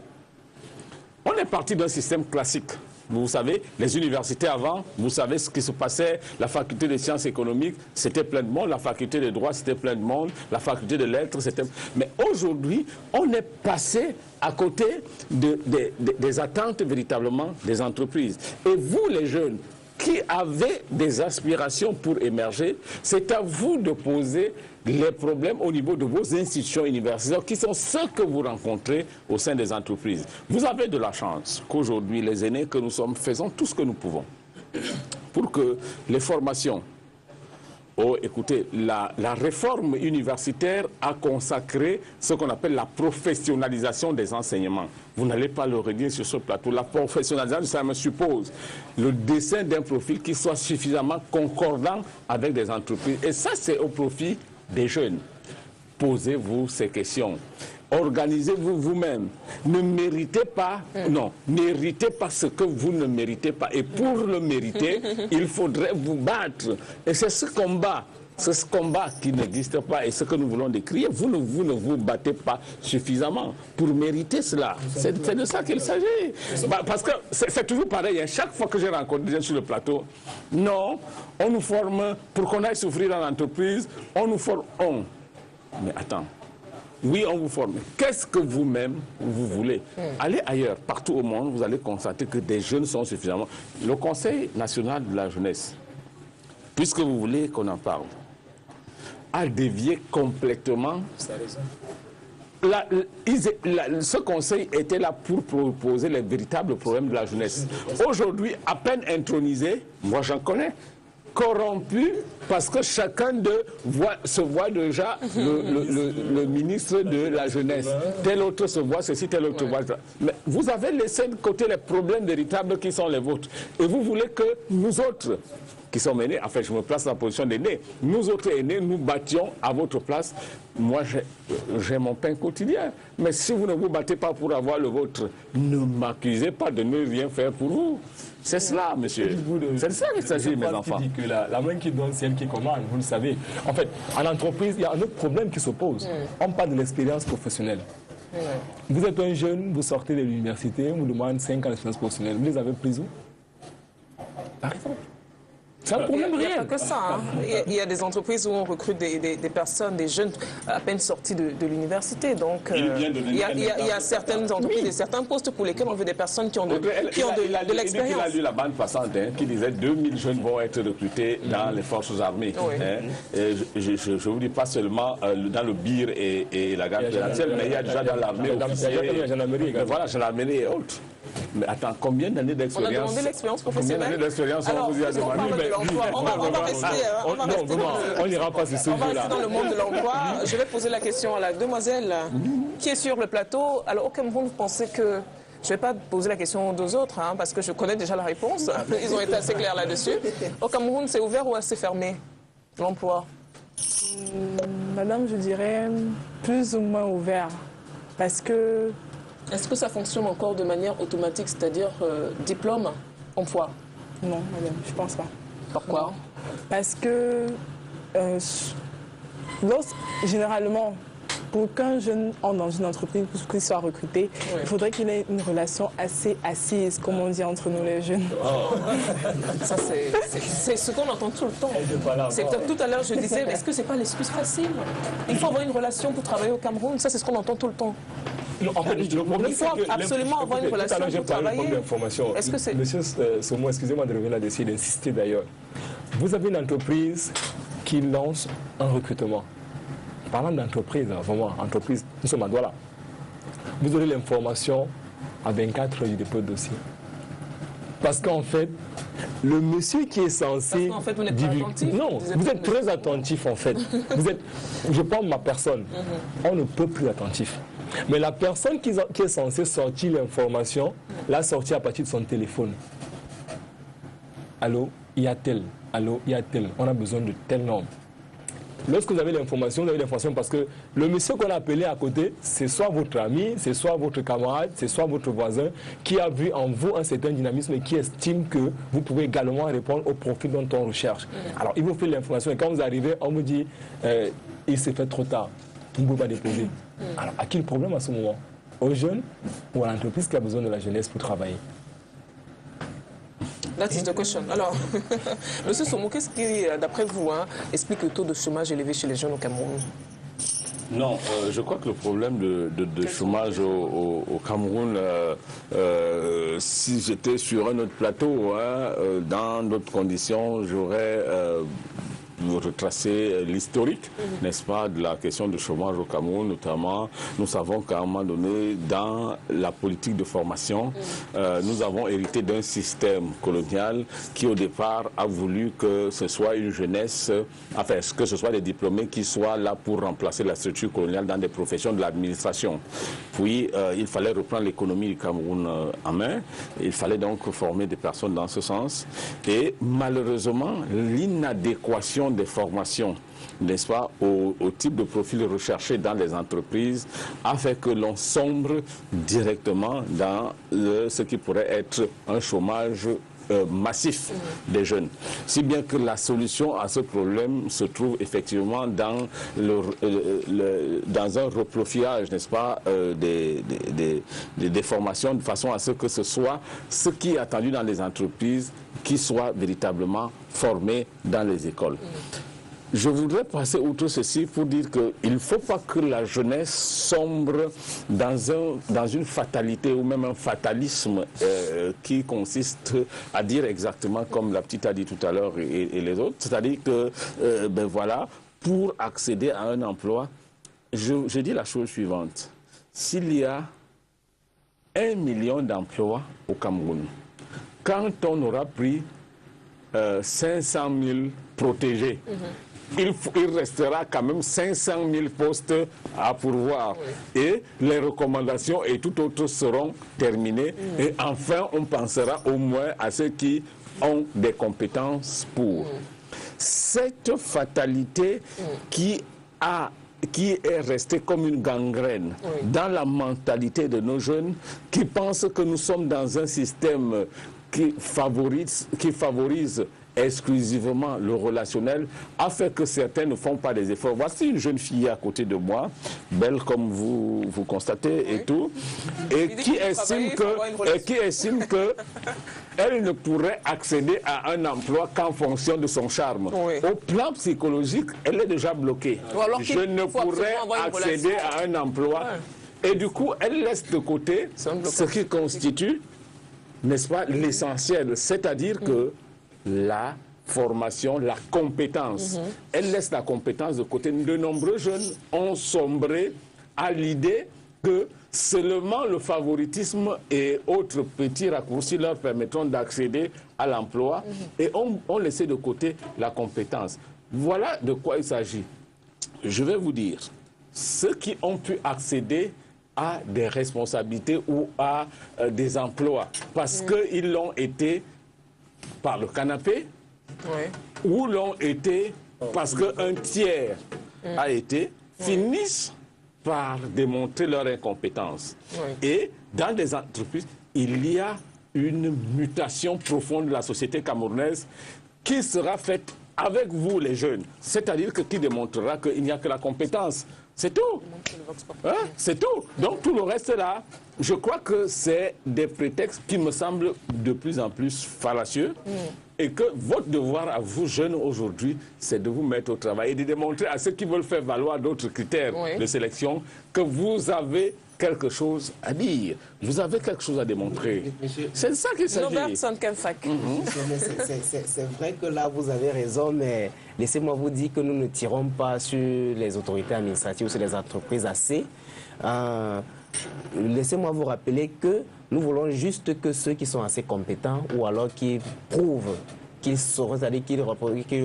On est parti d'un système classique. Vous savez, les universités avant, vous savez ce qui se passait, la faculté des sciences économiques, c'était plein de monde, la faculté de droit, c'était plein de monde, la faculté de lettres, c'était... Mais aujourd'hui, on est passé à côté des attentes véritablement des entreprises. Et vous, les jeunes, qui avez des aspirations pour émerger, c'est à vous de poser les problèmes au niveau de vos institutions universitaires qui sont ceux que vous rencontrez au sein des entreprises. Vous avez de la chance qu'aujourd'hui, les aînés que nous sommes, faisons tout ce que nous pouvons pour que les formations... Oh, écoutez, la réforme universitaire a consacré ce qu'on appelle la professionnalisation des enseignements. Vous n'allez pas le redire sur ce plateau. La professionnalisation, ça me suppose le dessin d'un profil qui soit suffisamment concordant avec des entreprises. Et ça, c'est au profit des jeunes. Posez-vous ces questions. Organisez-vous vous-même. Ne méritez pas, non, n'héritez pas ce que vous ne méritez pas. Et pour le mériter, il faudrait vous battre. Et c'est ce combat qui n'existe pas et ce que nous voulons décrire. Vous ne vous battez pas suffisamment pour mériter cela. C'est de ça qu'il s'agit. Parce que c'est toujours pareil. Chaque fois que j'ai rencontré des gens sur le plateau, non, on nous forme pour qu'on aille souffrir dans l'entreprise, on nous forme. Mais attends. Oui, on vous forme. Qu'est-ce que vous-même, vous voulez? Allez ailleurs, partout au monde, vous allez constater que des jeunes sont suffisamment... Le Conseil national de la jeunesse, puisque vous voulez qu'on en parle, a dévié complètement... Ce conseil était là pour proposer les véritables problèmes de la jeunesse. Aujourd'hui, à peine intronisé, moi j'en connais, corrompu parce que chacun d'eux se voit déjà le ministre de la jeunesse. Tel autre se voit ceci, tel autre voit ça. Mais vous avez laissé de côté les problèmes véritables qui sont les vôtres. Et vous voulez que nous autres, qui sommes aînés, enfin je me place dans la position d'aînés, nous autres aînés, nous battions à votre place. Moi, j'ai mon pain quotidien. Mais si vous ne vous battez pas pour avoir le vôtre, ne m'accusez pas de ne rien faire pour vous. C'est cela, monsieur. C'est ça qu'il s'agit, mes enfants. Qui dit que la main qui donne, c'est elle qui commande, vous le savez. En fait, en entreprise, il y a un autre problème qui se pose. On parle de l'expérience professionnelle. Vous êtes un jeune, vous sortez de l'université, on vous demande 5 ans d'expérience professionnelle. Vous les avez prises où? Par exemple. C'est un problème réel. Il n'y a pas que ça. Hein. Il y a des entreprises où on recrute des personnes, des jeunes à peine sortis de l'université. Donc, il y a certaines entreprises et certains postes pour lesquels on veut des personnes qui ont de l'expérience. Il a lu la bande passante qui disait 2000 jeunes vont être recrutés dans les forces armées. Oui. Et je vous dis pas seulement dans le BIR et la garde présidentielle, mais il y a déjà dans l'armée officielle. Il y a la gendarmerie également. Voilà, gendarmerie et autres. Mais attends, combien d'années d'expérience? On a demandé l'expérience professionnelle. Combien d'années d'expérience on vous y a demandé? On n'ira pas sur ce sujet-là. On va rester dans le monde de l'emploi. Je vais poser la question à la demoiselle qui est sur le plateau. Alors, au Cameroun, vous pensez que... Je ne vais pas poser la question aux autres, hein, parce que je connais déjà la réponse. Ils ont été assez clairs là-dessus. Au Cameroun, c'est ouvert ou assez fermé, l'emploi? Madame, je dirais plus ou moins ouvert. Parce que... Est-ce que ça fonctionne encore de manière automatique, c'est-à-dire diplôme, emploi? Non, madame, je ne pense pas. Pourquoi? Non. Parce que généralement, pour qu'un jeune entre dans une entreprise, pour qu'il soit recruté, il faudrait qu'il ait une relation assez assise, comme on dit entre nous les jeunes. Ça, c'est ce qu'on entend tout le temps. Tout à l'heure, je disais, est-ce que c'est pas l'excuse facile? Il faut avoir une relation pour travailler au Cameroun. Ça, c'est ce qu'on entend tout le temps. Non, en fait, le problème, il faut absolument avoir une relation pour travailler. Est-ce que c'est... Monsieur Somo, excusez-moi de revenir là-dessus, d'insister d'ailleurs. Vous avez une entreprise qui lance un recrutement. Parlant d'entreprise, vraiment, entreprise, nous sommes à Douala. Vous aurez l'information à 24 heures du dépôt de dossier. Parce qu'en fait, le monsieur qui est censé... Parce qu'en fait, vous n'êtes pas attentif. Non, vous êtes très attentif en fait. Je prends ma personne. On ne peut plus attentif. Mais la personne qui est censée sortir l'information, l'a sortie à partir de son téléphone. Allô, il y a tel. Allô, il y a tel. On a besoin de tel nombre. Lorsque vous avez l'information, vous avez l'information parce que le monsieur qu'on a appelé à côté, c'est soit votre ami, c'est soit votre camarade, c'est soit votre voisin qui a vu en vous un certain dynamisme et qui estime que vous pouvez également répondre au profil dont on recherche. Alors, il vous fait l'information et quand vous arrivez, on vous dit il s'est fait trop tard, vous ne pouvez pas déposer. Alors, à qui le problème à ce moment? Aux jeunes ou à l'entreprise qui a besoin de la jeunesse pour travailler? That is the question. Alors, Monsieur Somo, qu'est-ce qui, d'après vous, explique le taux de chômage élevé chez les jeunes au Cameroun? Non, je crois que le problème de chômage au Cameroun, si j'étais sur un autre plateau, dans d'autres conditions, j'aurais retracer l'historique, n'est-ce pas, de la question du chômage au Cameroun, notamment. Nous savons qu'à un moment donné, dans la politique de formation, nous avons hérité d'un système colonial qui, au départ, a voulu que ce soit une jeunesse, enfin, que ce soit des diplômés qui soient là pour remplacer la structure coloniale dans des professions de l'administration. Puis, il fallait reprendre l'économie du Cameroun en main. Il fallait donc former des personnes dans ce sens. Et malheureusement, l'inadéquation des formations, n'est-ce pas, au type de profil recherché dans les entreprises a fait que l'on sombre directement dans ce qui pourrait être un chômage massif des jeunes. Si bien que la solution à ce problème se trouve effectivement dans dans un reprofiage, n'est-ce pas, des formations, de façon à ce que ce soit ce qui est attendu dans les entreprises qui soit véritablement formé dans les écoles. Je voudrais passer outre ceci pour dire qu'il ne faut pas que la jeunesse sombre dans une fatalité ou même un fatalisme qui consiste à dire exactement comme la petite a dit tout à l'heure et les autres, c'est-à-dire que, ben voilà, pour accéder à un emploi, je dis la chose suivante. S'il y a 1 million d'emplois au Cameroun, quand on aura pris 500 000 protégés, il restera quand même 500 000 postes à pourvoir. Oui. Et les recommandations et tout autre seront terminées. Et enfin, on pensera au moins à ceux qui ont des compétences pour. Cette fatalité qui est restée comme une gangrène dans la mentalité de nos jeunes qui pensent que nous sommes dans un système qui favorise exclusivement le relationnel, a fait que certains ne font pas des efforts. Voici une jeune fille à côté de moi, belle comme vous constatez et tout, et qui estime que elle ne pourrait accéder à un emploi qu'en fonction de son charme. Au plan psychologique, elle est déjà bloquée. Je ne pourrais accéder à un emploi. Et du coup, elle laisse de côté ce qui constitue, n'est-ce pas, l'essentiel, c'est-à-dire que la formation, la compétence. Elle laisse la compétence de côté. De nombreux jeunes ont sombré à l'idée que seulement le favoritisme et autres petits raccourcis leur permettront d'accéder à l'emploi et ont laissé de côté la compétence. Voilà de quoi il s'agit. Je vais vous dire, ceux qui ont pu accéder à des responsabilités ou à des emplois, parce qu'ils l'ont été par le canapé, ou l'ont été parce qu'un tiers a été, finissent par démontrer leur incompétence. Et dans des entreprises, il y a une mutation profonde de la société camerounaise qui sera faite avec vous, les jeunes. C'est-à-dire qui démontrera qu'il n'y a que la compétence C'est tout. Hein? C'est tout. Donc tout le reste là, je crois que c'est des prétextes qui me semblent de plus en plus fallacieux. Et que votre devoir à vous, jeunes aujourd'hui, c'est de vous mettre au travail et de démontrer à ceux qui veulent faire valoir d'autres critères de sélection que vous avez quelque chose à dire. Vous avez quelque chose à démontrer. C'est de ça qu'il s'agit. C'est vrai que là, vous avez raison, mais laissez-moi vous dire que nous ne tirons pas sur les autorités administratives ou sur les entreprises assez. Laissez-moi vous rappeler que nous voulons juste que ceux qui sont assez compétents ou alors qui prouvent qu'ils seront, c'est-à-dire qu'ils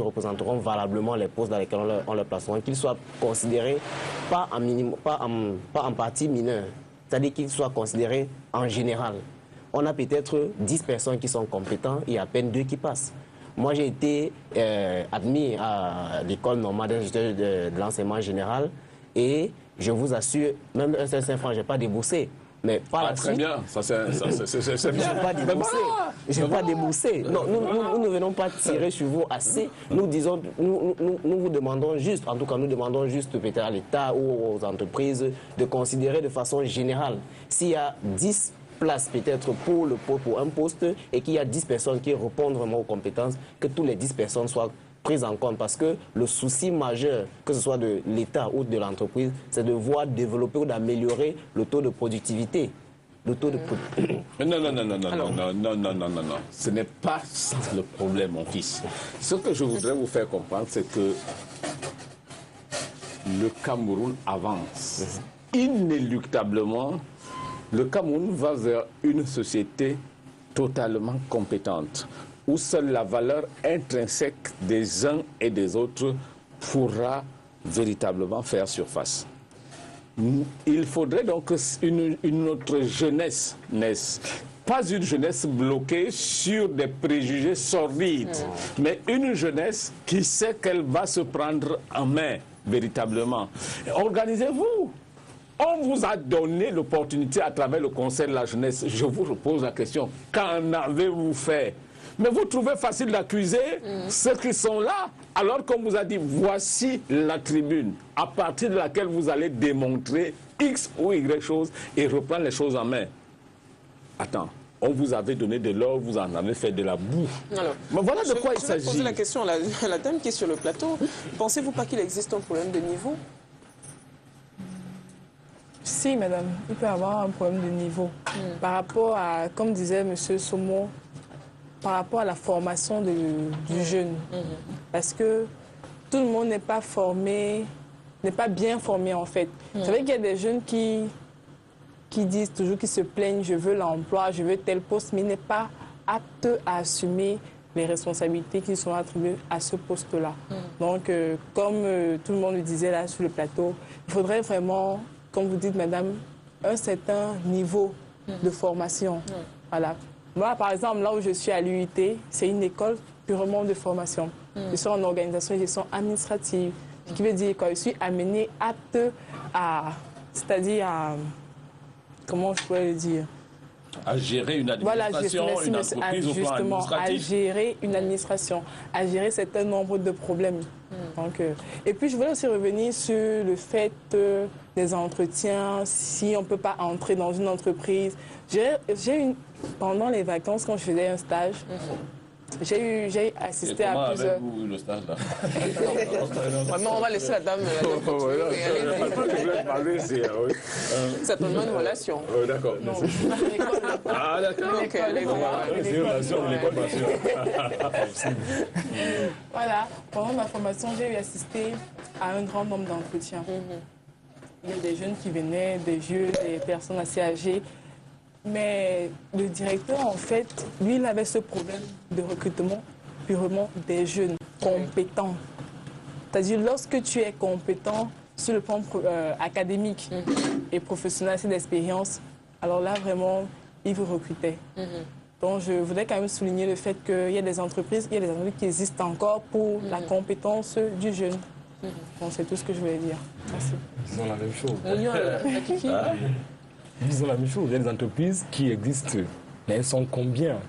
représenteront valablement les postes dans lesquels on les placera, qu'ils soient considérés pas en partie mineure, c'est-à-dire qu'ils soient considérés en général. On a peut-être 10 personnes qui sont compétentes et à peine 2 qui passent. Moi, j'ai été admis à l'école normale d'ingénieur de l'enseignement général et je vous assure, même un seul 5 francs, je n'ai pas déboursé. Mais par la suite, très bien, c'est bien. Je n'ai pas déboursé. Non, nous ne venons pas tirer sur vous assez. Nous disons, nous vous demandons juste, en tout cas, nous demandons juste peut-être à l'État ou aux entreprises de considérer de façon générale s'il y a 10 places peut-être pour un poste et qu'il y a 10 personnes qui répondent vraiment aux compétences, que tous les 10 personnes soient prises en compte, parce que le souci majeur, que ce soit de l'État ou de l'entreprise, c'est de voir développer ou d'améliorer le taux de productivité. Le taux de Non. Ce n'est pas ça le problème, mon fils. Ce que je voudrais vous faire comprendre, c'est que le Cameroun avance. Inéluctablement, le Cameroun va vers une société totalement compétente, où seule la valeur intrinsèque des uns et des autres pourra véritablement faire surface. Il faudrait donc une autre jeunesse naisse. Pas une jeunesse bloquée sur des préjugés sordides, mais une jeunesse qui sait qu'elle va se prendre en main véritablement. Organisez-vous. On vous a donné l'opportunité à travers le Conseil de la jeunesse. Je vous repose la question, qu'en avez-vous fait? Mais vous trouvez facile d'accuser ceux qui sont là, alors qu'on vous a dit, voici la tribune, à partir de laquelle vous allez démontrer X ou Y choses et reprendre les choses en main. Attends, on vous avait donné de l'or, vous en avez fait de la boue. Alors, mais voilà de quoi il s'agit. Je vais poser la question à la dame qui est sur le plateau. Pensez-vous pas qu'il existe un problème de niveau? Si, madame, il peut y avoir un problème de niveau. Par rapport à, comme disait M. Somo, par rapport à la formation du jeune. Parce que tout le monde n'est pas formé, n'est pas bien formé en fait. Vous savez qu'il y a des jeunes qui disent toujours, qui se plaignent, je veux l'emploi, je veux tel poste, mais n'est pas apte à assumer les responsabilités qui sont attribuées à ce poste-là. Donc, comme tout le monde le disait là sur le plateau, il faudrait vraiment, comme vous dites, madame, un certain niveau de formation. Voilà. Moi, par exemple, là où je suis à l'UIT, c'est une école purement de formation. Je suis en organisation et gestion administrative, ce qui veut dire que je suis amenée apte à, c'est-à-dire à, comment je pourrais le dire, à gérer une administration, voilà, une entreprise au plan administratif. À gérer une administration, à gérer certain nombre de problèmes. Donc, et puis, je voulais aussi revenir sur le fait des entretiens, si on ne peut pas entrer dans une entreprise. Pendant les vacances, quand je faisais un stage, j'ai assisté à plusieurs... le stage là? Vraiment, on va laisser la dame... Certainement une relation. D'accord. Ah, d'accord. Voilà, pendant ma formation, j'ai eu assisté à un grand nombre d'entretiens. Il y a des jeunes qui venaient, des vieux, des personnes assez âgées. Mais le directeur, en fait, lui, il avait ce problème de recrutement purement des jeunes compétents. C'est-à-dire, lorsque tu es compétent sur le plan académique et professionnel, c'est d'expérience, alors là, vraiment, il vous recrutait. Donc, je voudrais quand même souligner le fait qu'il y a des entreprises qui existent encore pour la compétence du jeune. Bon, c'est tout ce que je voulais dire. Merci. Disons la même chose. Disons la même chose. Il y a des entreprises qui existent, mais elles sont combien?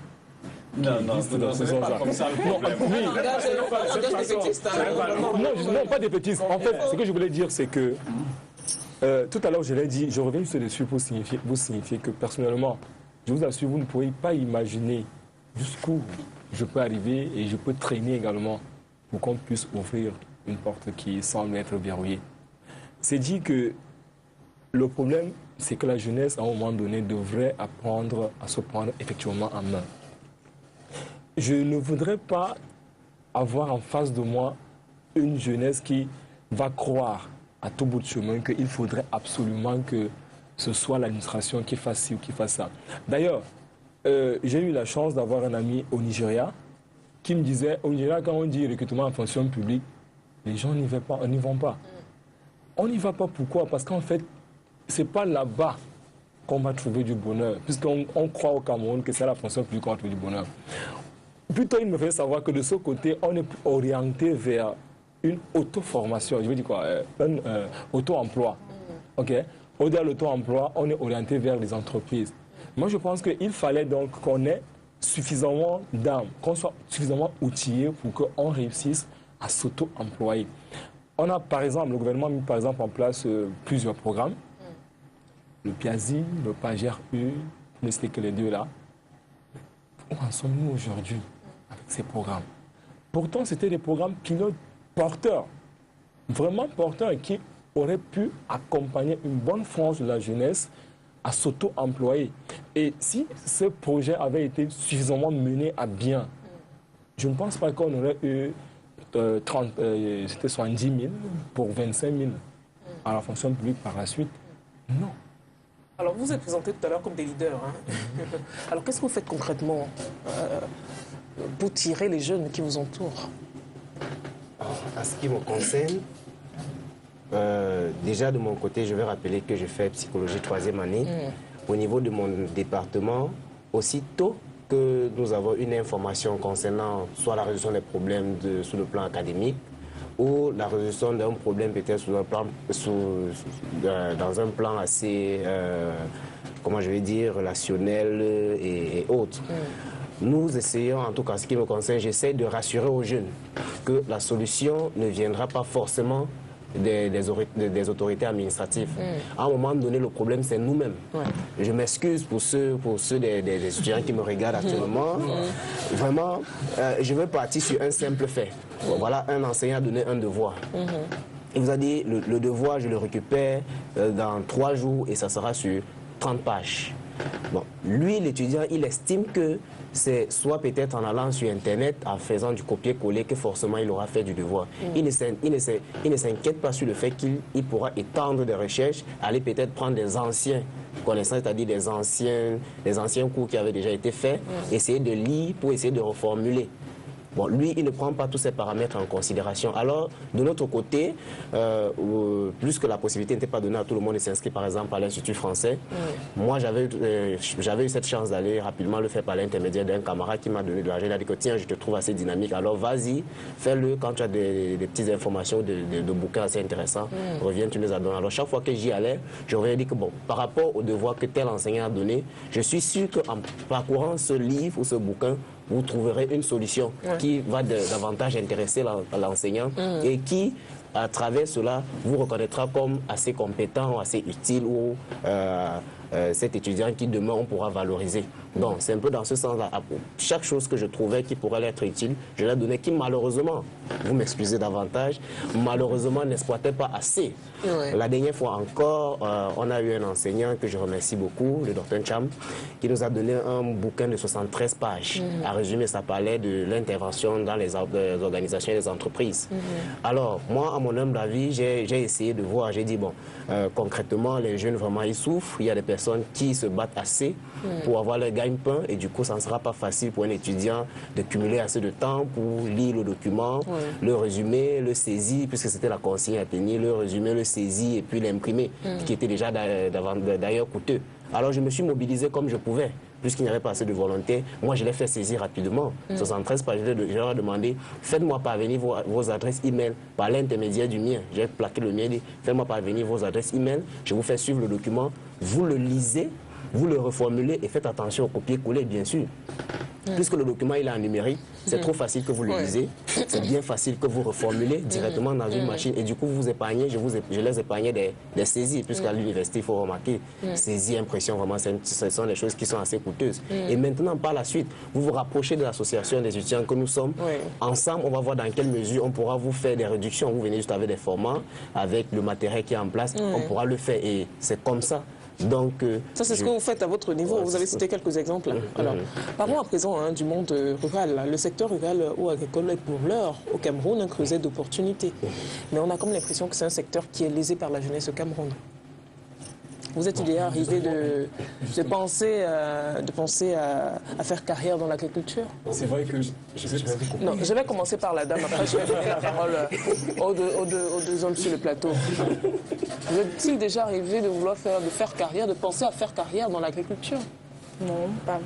Non, c'est pas comme ça le problème. Non, pas des petits. En fait, ce que je voulais dire, c'est que Tout à l'heure, je l'ai dit, je reviens juste dessus pour vous signifier que personnellement, je vous assure, vous ne pouvez pas imaginer jusqu'où je peux arriver et je peux traîner également pour qu'on puisse ouvrir une porte qui semble être verrouillée. C'est dit que le problème, c'est que la jeunesse, à un moment donné, devrait apprendre à se prendre effectivement en main. Je ne voudrais pas avoir en face de moi une jeunesse qui va croire à tout bout de chemin qu'il faudrait absolument que ce soit l'administration qui fasse ci ou qui fasse ça. D'ailleurs, j'ai eu la chance d'avoir un ami au Nigeria qui me disait, au Nigeria, quand on dit recrutement en fonction publique, les gens n'y vont pas. On n'y va pas pourquoi? Parce qu'en fait, ce n'est pas là-bas qu'on va trouver du bonheur, puisqu'on croit au Cameroun que c'est la fonction publique qu'on va trouver du bonheur. Plutôt, il me fait savoir que de ce côté, on est orienté vers une auto-formation, je veux dire quoi, un auto-emploi. Ok. Au-delà de l'auto-emploi, on est orienté vers les entreprises. Moi, je pense qu'il fallait donc qu'on ait suffisamment d'âme, qu'on soit suffisamment outillé pour qu'on réussisse à s'auto-employer. On a, par exemple, le gouvernement a mis par exemple en place plusieurs programmes. Le PIAZI, le PAGER-U, ne sais que les deux là. Où en sommes-nous aujourd'hui avec ces programmes? Pourtant, c'était des programmes pilotes porteurs, vraiment porteurs, qui auraient pu accompagner une bonne frange de la jeunesse à s'auto-employer. Et si ce projet avait été suffisamment mené à bien, je ne pense pas qu'on aurait eu 70 000 pour 25 000 à la fonction publique par la suite. Non. Alors, vous vous êtes présenté tout à l'heure comme des leaders. Alors, qu'est-ce que vous faites concrètement pour tirer les jeunes qui vous entourent? En ce qui me concerne, déjà de mon côté, je vais rappeler que je fais psychologie 3e année. Au niveau de mon département, aussitôt que nous avons une information concernant soit la résolution des problèmes sur le plan académique ou la résolution d'un problème peut-être dans un plan assez, comment je vais dire, relationnel et autres. Nous essayons, en tout cas ce qui me concerne, j'essaie de rassurer aux jeunes que la solution ne viendra pas forcément des autorités administratives. À un moment donné, le problème, c'est nous-mêmes. Je m'excuse pour ceux des étudiants qui me regardent actuellement. Vraiment, je veux partir sur un simple fait. Voilà, un enseignant a donné un devoir. Il vous a dit, le devoir, je le récupère dans 3 jours et ça sera sur 30 pages. Bon, lui, l'étudiant, il estime que c'est soit peut-être en allant sur Internet, en faisant du copier-coller, que forcément il aura fait du devoir. Il ne s'inquiète pas sur le fait qu'il pourra étendre des recherches, aller peut-être prendre des anciens connaissances, c'est-à-dire des anciens cours qui avaient déjà été faits, essayer de lire pour essayer de reformuler. Bon, lui, il ne prend pas tous ces paramètres en considération. Alors, de l'autre côté, plus que la possibilité n'était pas donnée à tout le monde de s'inscrire, par exemple, à l'Institut français, moi, j'avais eu cette chance d'aller rapidement le faire par l'intermédiaire d'un camarade qui m'a donné de l'argent. Il a dit que, tiens, je te trouve assez dynamique, alors vas-y, fais-le quand tu as des petites informations de bouquins assez intéressants, reviens, tu nous as donné. Alors, chaque fois que j'y allais, je revenais dire que, bon, par rapport au devoir que tel enseignant a donné, je suis sûr qu'en parcourant ce livre ou ce bouquin, vous trouverez une solution qui va davantage intéresser l'enseignant et qui, à travers cela, vous reconnaîtra comme assez compétent, assez utile ou cet étudiant qui demain on pourra valoriser. Donc c'est un peu dans ce sens-là. Chaque chose que je trouvais qui pourrait être utile, je l'ai donné qui malheureusement, vous m'excusez davantage, malheureusement n'exploitait pas assez. La dernière fois encore, on a eu un enseignant que je remercie beaucoup, le Dr Cham, qui nous a donné un bouquin de 73 pages. À résumer, ça parlait de l'intervention dans les organisations et les entreprises. Alors, moi, à mon humble avis, j'ai essayé de voir, j'ai dit, bon, concrètement, les jeunes, vraiment, ils souffrent. Il y a des personnes qui se battent assez pour avoir leur gagne-pain et du coup, ça ne sera pas facile pour un étudiant de cumuler assez de temps pour lire le document, le résumer, le saisir, puisque c'était la consigne à tenir, le résumer, le saisir et puis l'imprimer, qui était déjà d'ailleurs coûteux. Alors, je me suis mobilisé comme je pouvais. Puisqu'il n'y avait pas assez de volonté, moi je l'ai fait saisir rapidement. 73 pages, je leur ai demandé, faites-moi parvenir vos adresses e-mail par l'intermédiaire du mien. J'ai plaqué le mien, dit, faites-moi parvenir vos adresses e-mail, je vous fais suivre le document, vous le lisez, vous le reformulez et faites attention au copier-coller, bien sûr. Puisque le document il est en numérique, c'est trop facile que vous le lisez, c'est bien facile que vous reformulez directement dans une machine et du coup vous épargnez, je les épargnais des saisies, puisqu'à l'université il faut remarquer, saisie, impression, vraiment ce sont des choses qui sont assez coûteuses. Et maintenant par la suite, vous vous rapprochez de l'association des étudiants que nous sommes, ensemble on va voir dans quelle mesure on pourra vous faire des réductions, vous venez juste avec des formats, avec le matériel qui est en place, on pourra le faire et c'est comme ça. Donc, ça, c'est ce que vous faites à votre niveau. Vous avez cité quelques exemples. Alors, parlons à présent du monde rural. Le secteur rural ou agricole est pour l'heure au Cameroun un creuset d'opportunités. Mais on a comme l'impression que c'est un secteur qui est lésé par la jeunesse au Cameroun. Vous êtes déjà arrivé de penser à faire carrière dans l'agriculture? C'est vrai que Non, je vais commencer par la dame, après je vais donner la parole aux deux hommes sur le plateau. Vous êtes-il déjà arrivé de vouloir faire carrière, de penser à faire carrière dans l'agriculture? Non, pas.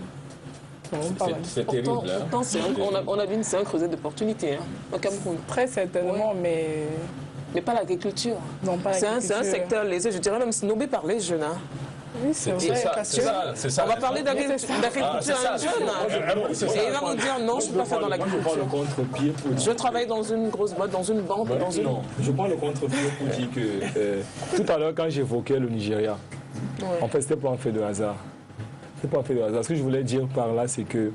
Non, pas mal. c'est terrible. Pourtant, on a vu c'est un creuset d'opportunités au Cameroun. Très certainement, Mais pas l'agriculture. Non, pas C'est l'agriculture. un secteur lésé, je dirais même snobé par les jeunes. Hein. Oui, c'est vrai, parce que... C'est On va parler d'agriculture à un jeune. Et il va vous dire non, je ne peux pas faire dans l'agriculture. Je travaille dans une grosse boîte, dans une banque, dans une... Non, je prends le contre-pied pour dire que tout à l'heure, quand j'évoquais le Nigeria, en fait, c'était pas un fait de hasard. C'est pas un fait de hasard. Ce que je voulais dire par là, c'est que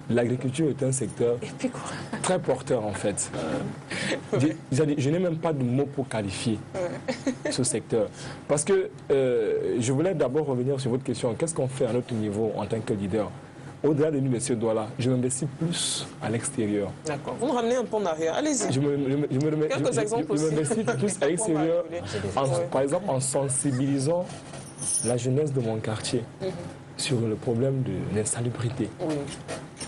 l'agriculture est un secteur très porteur, en fait. Je n'ai même pas de mots pour qualifier ce secteur. Parce que je voulais d'abord revenir sur votre question. Qu'est-ce qu'on fait à notre niveau en tant que leader? Au-delà de l'Université de Douala, je m'investis plus à l'extérieur. D'accord. Vous me ramenez un peu en arrière. Allez-y. Je m'investis plus à l'extérieur, par exemple en sensibilisant la jeunesse de mon quartier sur le problème de l'insalubrité. Oui.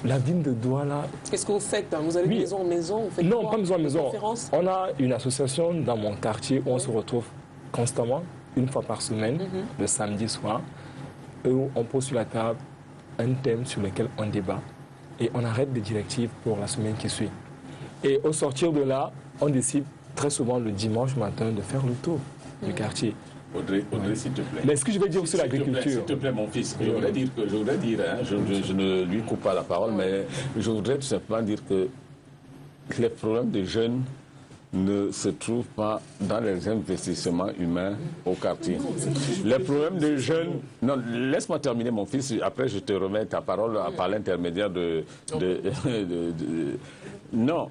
La ville de Douala... Qu'est-ce que vous faites? Vous allez de maison en maison? Vous faites Non, quoi? pas maison en maison. On a une association dans mon quartier où on se retrouve constamment, une fois par semaine, le samedi soir, où on pose sur la table un thème sur lequel on débat et on arrête des directives pour la semaine qui suit. Et au sortir de là, on décide très souvent le dimanche matin de faire le tour du quartier. Audrey, s'il te plaît. Mais ce que je vais dire sur l'agriculture... S'il te plaît, mon fils, je voudrais dire, je ne lui coupe pas la parole, mais je voudrais tout simplement dire que les problèmes des jeunes ne se trouvent pas dans les investissements humains au quartier. Les problèmes des jeunes... Non, laisse-moi terminer, mon fils, après je te remets ta parole par l'intermédiaire Non.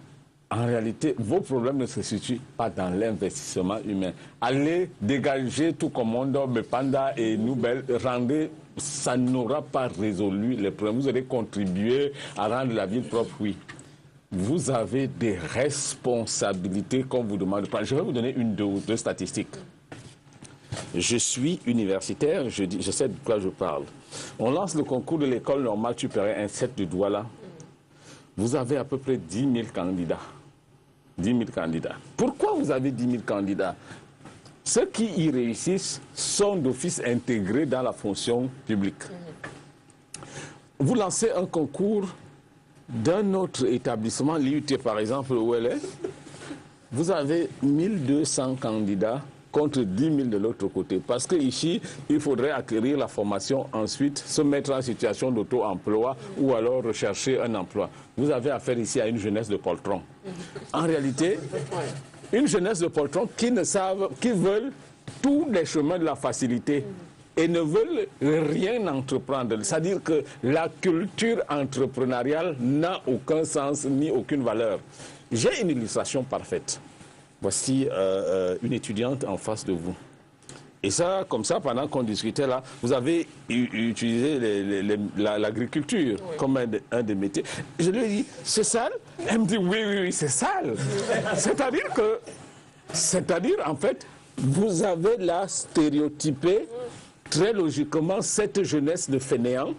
En réalité, vos problèmes ne se situent pas dans l'investissement humain. Allez dégager tout commande, Panda et Noubel, rendez, ça n'aura pas résolu les problèmes. Vous allez contribuer à rendre la ville propre, oui. Vous avez des responsabilités qu'on vous demande. Je vais vous donner une ou deux statistiques. Je suis universitaire, je sais de quoi je parle. On lance le concours de l'école normale supérieure 1-7 de Douala. Vous avez à peu près 10 000 candidats. 10 000 candidats. Pourquoi vous avez 10 000 candidats? Ceux qui y réussissent sont d'office intégrés dans la fonction publique. Vous lancez un concours d'un autre établissement, l'IUT par exemple, où elle est, vous avez 1200 candidats contre 10 000 de l'autre côté. Parce qu'ici, il faudrait acquérir la formation, ensuite se mettre en situation d'auto-emploi ou alors rechercher un emploi. Vous avez affaire ici à une jeunesse de poltron. En réalité, une jeunesse de poltron qui veulent tous les chemins de la facilité et ne veulent rien entreprendre. C'est-à-dire que la culture entrepreneuriale n'a aucun sens ni aucune valeur. J'ai une illustration parfaite. Voici une étudiante en face de vous. Et ça, comme ça, pendant qu'on discutait là, vous avez utilisé l'agriculture comme un des métiers. Je lui ai dit, c'est sale? Elle me dit, oui, c'est sale. C'est-à-dire, en fait, vous avez là stéréotypé très logiquement cette jeunesse de fainéants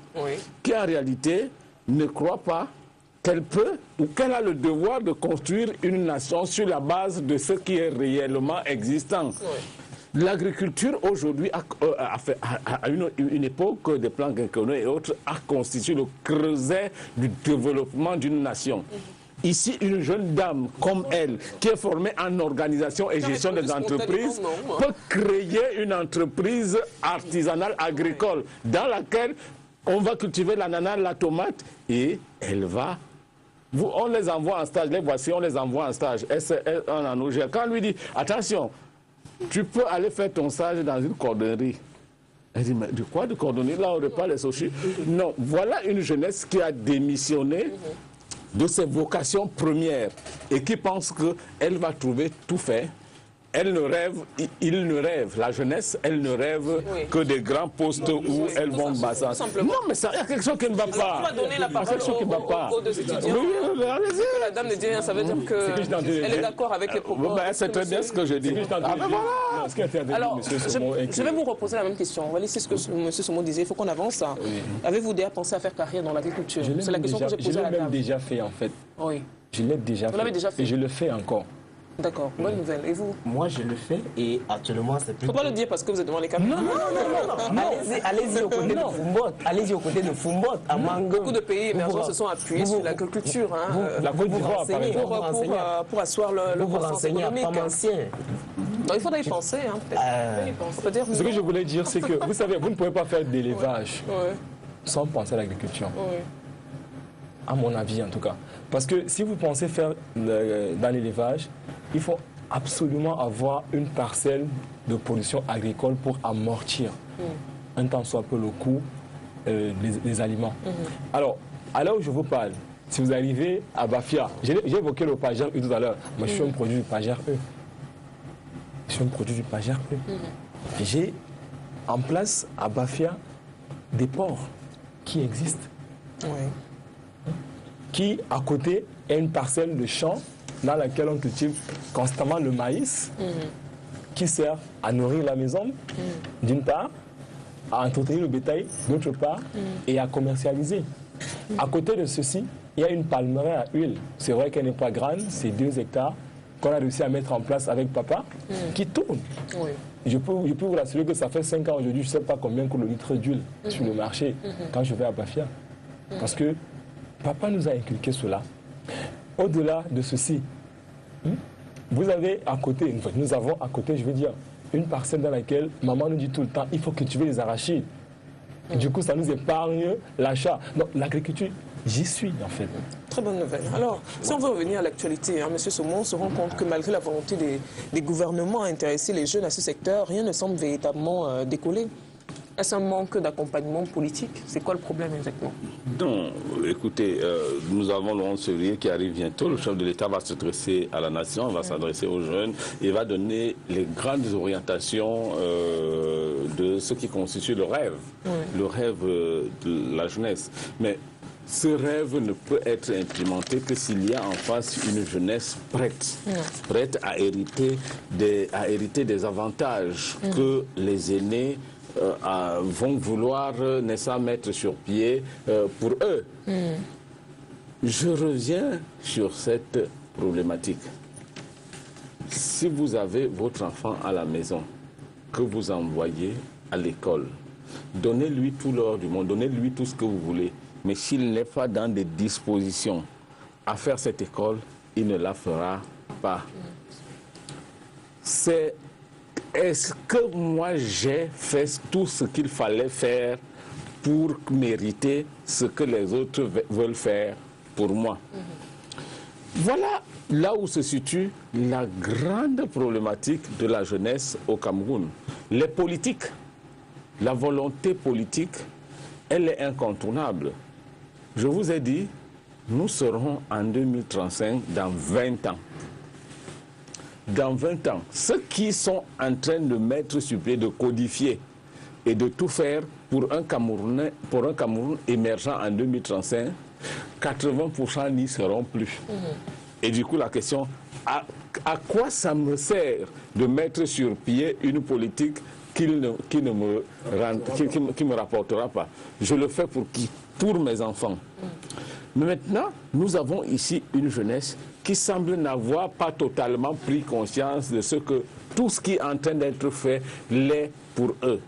qui, en réalité, ne croit pas qu'elle peut ou qu'elle a le devoir de construire une nation sur la base de ce qui est réellement existant. L'agriculture, aujourd'hui, à une époque des plans quinquennaux et autres, a constitué le creuset du développement d'une nation. ici une jeune dame comme elle, qui est formée en organisation et gestion des entreprises, peut créer une entreprise artisanale agricole dans laquelle on va cultiver l'ananas, la tomate et elle va... on les envoie en stage, les voici, on les envoie en stage. Quand on lui dit, attention, tu peux aller faire ton stage dans une cordonnerie. Elle dit, mais de quoi de cordonnerie? Là, on repart les sochis. Non, voilà une jeunesse qui a démissionné de ses vocations premières et qui pense qu'elle va trouver tout fait. Elle ne rêve, il ne rêve, la jeunesse, elle ne rêve que des grands postes où elles vont basser. Non, mais il y a quelque chose qui ne va pas. On va donner la parole aux deux étudiants. La dame ne dit rien, ça veut dire qu'elle est d'accord avec les propos. C'est très bien ce que je dis. Alors, je vais vous reposer la même question. On va laisser ce que M. Somo disait, il faut qu'on avance. Avez-vous déjà pensé à faire carrière dans l'agriculture? C'est la question que j'ai posée à la dame. Je l'ai même déjà fait en fait. Oui. Je l'ai déjà fait. Vous l'avez déjà fait? Et je le fais encore. D'accord, bonne nouvelle. Et vous? Moi, je le fais et actuellement, c'est plus... Faut pas le dire parce que vous êtes devant les caméras. Non. Allez-y au côté de Foumbot. Allez-y au côté de Foumbot, à Mangom. Beaucoup de pays émergents se sont appuyés sur l'agriculture. La Côte d'Ivoire, par exemple. Pour asseoir le croissance économique. Il faudrait y penser, peut-être. Ce que je voulais dire, c'est que, vous savez, vous ne pouvez pas faire d'élevage sans penser à l'agriculture. À mon avis, en tout cas. Parce que si vous pensez faire dans l'élevage, il faut absolument avoir une parcelle de production agricole pour amortir un tant soit peu le coût des aliments. Alors, à l'heure où je vous parle, si vous arrivez à Bafia, j'ai évoqué le Pagère E tout à l'heure, moi je suis un produit du Pagère E. Je suis un produit du Pagère E. J'ai en place à Bafia des ports qui existent. Qui, à côté, est une parcelle de champ dans laquelle on cultive constamment le maïs, qui sert à nourrir la maison, d'une part, à entretenir le bétail, d'autre part, et à commercialiser. À côté de ceci, il y a une palmeraie à huile. C'est vrai qu'elle n'est pas grande, c'est 2 hectares qu'on a réussi à mettre en place avec papa, qui tourne. Je peux vous rassurer que ça fait 5 ans aujourd'hui, je ne sais pas combien coûte le litre d'huile sur le marché quand je vais à Bafia. Parce que papa nous a inculqué cela. Au-delà de ceci, vous avez à côté, nous avons à côté, je veux dire, une parcelle dans laquelle maman nous dit tout le temps, il faut cultiver les arachides. Du coup, ça nous épargne l'achat. Donc, l'agriculture, j'y suis en fait. Très bonne nouvelle. Alors, si on veut revenir à l'actualité, M. Somo, on se rend compte que malgré la volonté des gouvernements à intéresser les jeunes à ce secteur, rien ne semble véritablement décoller. Est-ce un manque d'accompagnement politique? C'est quoi le problème exactement? Non, écoutez, nous avons Laurent Sevrier qui arrive bientôt. Le chef de l'État va s'adresser à la nation, va s'adresser aux jeunes et va donner les grandes orientations de ce qui constitue le rêve de la jeunesse. Mais ce rêve ne peut être implémenté que s'il y a en face une jeunesse prête à hériter des avantages que les aînés vont vouloir, n'est-ce pas, mettre sur pied pour eux. Je reviens sur cette problématique. Si vous avez votre enfant à la maison, que vous envoyez à l'école, donnez-lui tout l'or du monde, donnez-lui tout ce que vous voulez, mais s'il n'est pas dans des dispositions à faire cette école, il ne la fera pas. Est-ce que moi j'ai fait tout ce qu'il fallait faire pour mériter ce que les autres veulent faire pour moi? Voilà là où se situe la grande problématique de la jeunesse au Cameroun. Les politiques, la volonté politique, elle est incontournable. Je vous ai dit, nous serons en 2035 dans 20 ans. Dans 20 ans, ceux qui sont en train de mettre sur pied, de codifier et de tout faire pour un Cameroun émergent en 2035, 80% n'y seront plus. Et du coup, la question, à quoi ça me sert de mettre sur pied une politique qui me rapportera pas? Je le fais pour qui? Pour mes enfants. Mais maintenant, nous avons ici une jeunesse qui semble n'avoir pas totalement pris conscience de ce que tout ce qui est en train d'être fait l'est pour eux.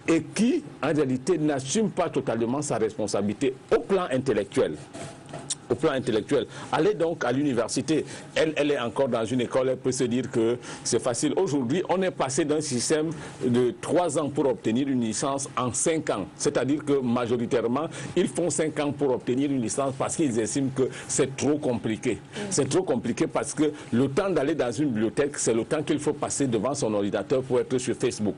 Et qui, en réalité, n'assume pas totalement sa responsabilité au plan intellectuel. au plan intellectuel. Allez donc à l'université. Elle est encore dans une école, elle peut se dire que c'est facile. Aujourd'hui, on est passé d'un système de 3 ans pour obtenir une licence en 5 ans. C'est-à-dire que majoritairement, ils font 5 ans pour obtenir une licence parce qu'ils estiment que c'est trop compliqué. C'est trop compliqué parce que le temps d'aller dans une bibliothèque, c'est le temps qu'il faut passer devant son ordinateur pour être sur Facebook.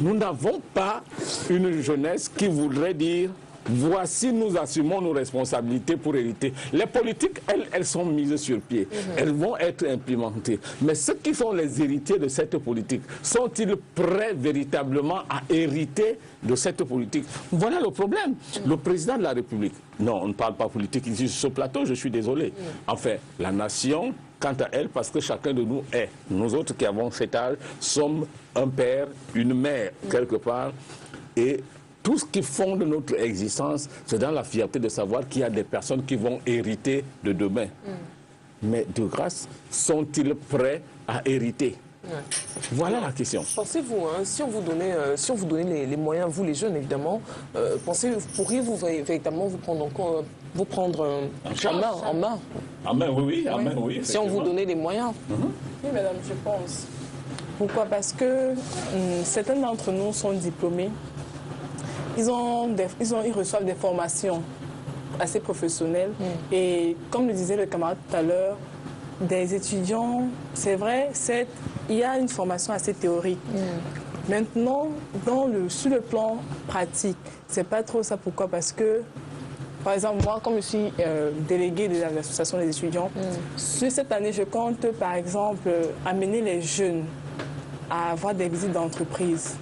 Nous n'avons pas une jeunesse qui voudrait dire voici, nous assumons nos responsabilités pour hériter. Les politiques, elles sont mises sur pied. Elles vont être implémentées. Mais ceux qui sont les héritiers de cette politique, sont-ils prêts véritablement à hériter de cette politique? Voilà le problème. Le président de la République, non, on ne parle pas politique ici sur ce plateau, je suis désolé. Enfin, la nation, quant à elle, parce que chacun de nous est, nous autres qui avons cet âge, sommes un père, une mère, quelque part, et tout ce qui fonde notre existence, c'est dans la fierté de savoir qu'il y a des personnes qui vont hériter de demain. Mais de grâce, sont-ils prêts à hériter? Voilà la question. Pensez-vous, hein, si on vous donnait les moyens, vous les jeunes évidemment, pourriez-vous véritablement vous prendre en main? En main, oui, en main, oui. Si on vous donnait les moyens. Oui, madame, je pense. Pourquoi? Parce que certains d'entre nous sont diplômés. Ils reçoivent des formations assez professionnelles. Et comme le disait le camarade tout à l'heure, des étudiants, c'est vrai, il y a une formation assez théorique. Maintenant, sur le plan pratique, c'est pas trop ça. Pourquoi? Parce que, par exemple, moi, comme je suis déléguée de l'association des étudiants, sur cette année, je compte, par exemple, amener les jeunes à avoir des visites d'entreprise.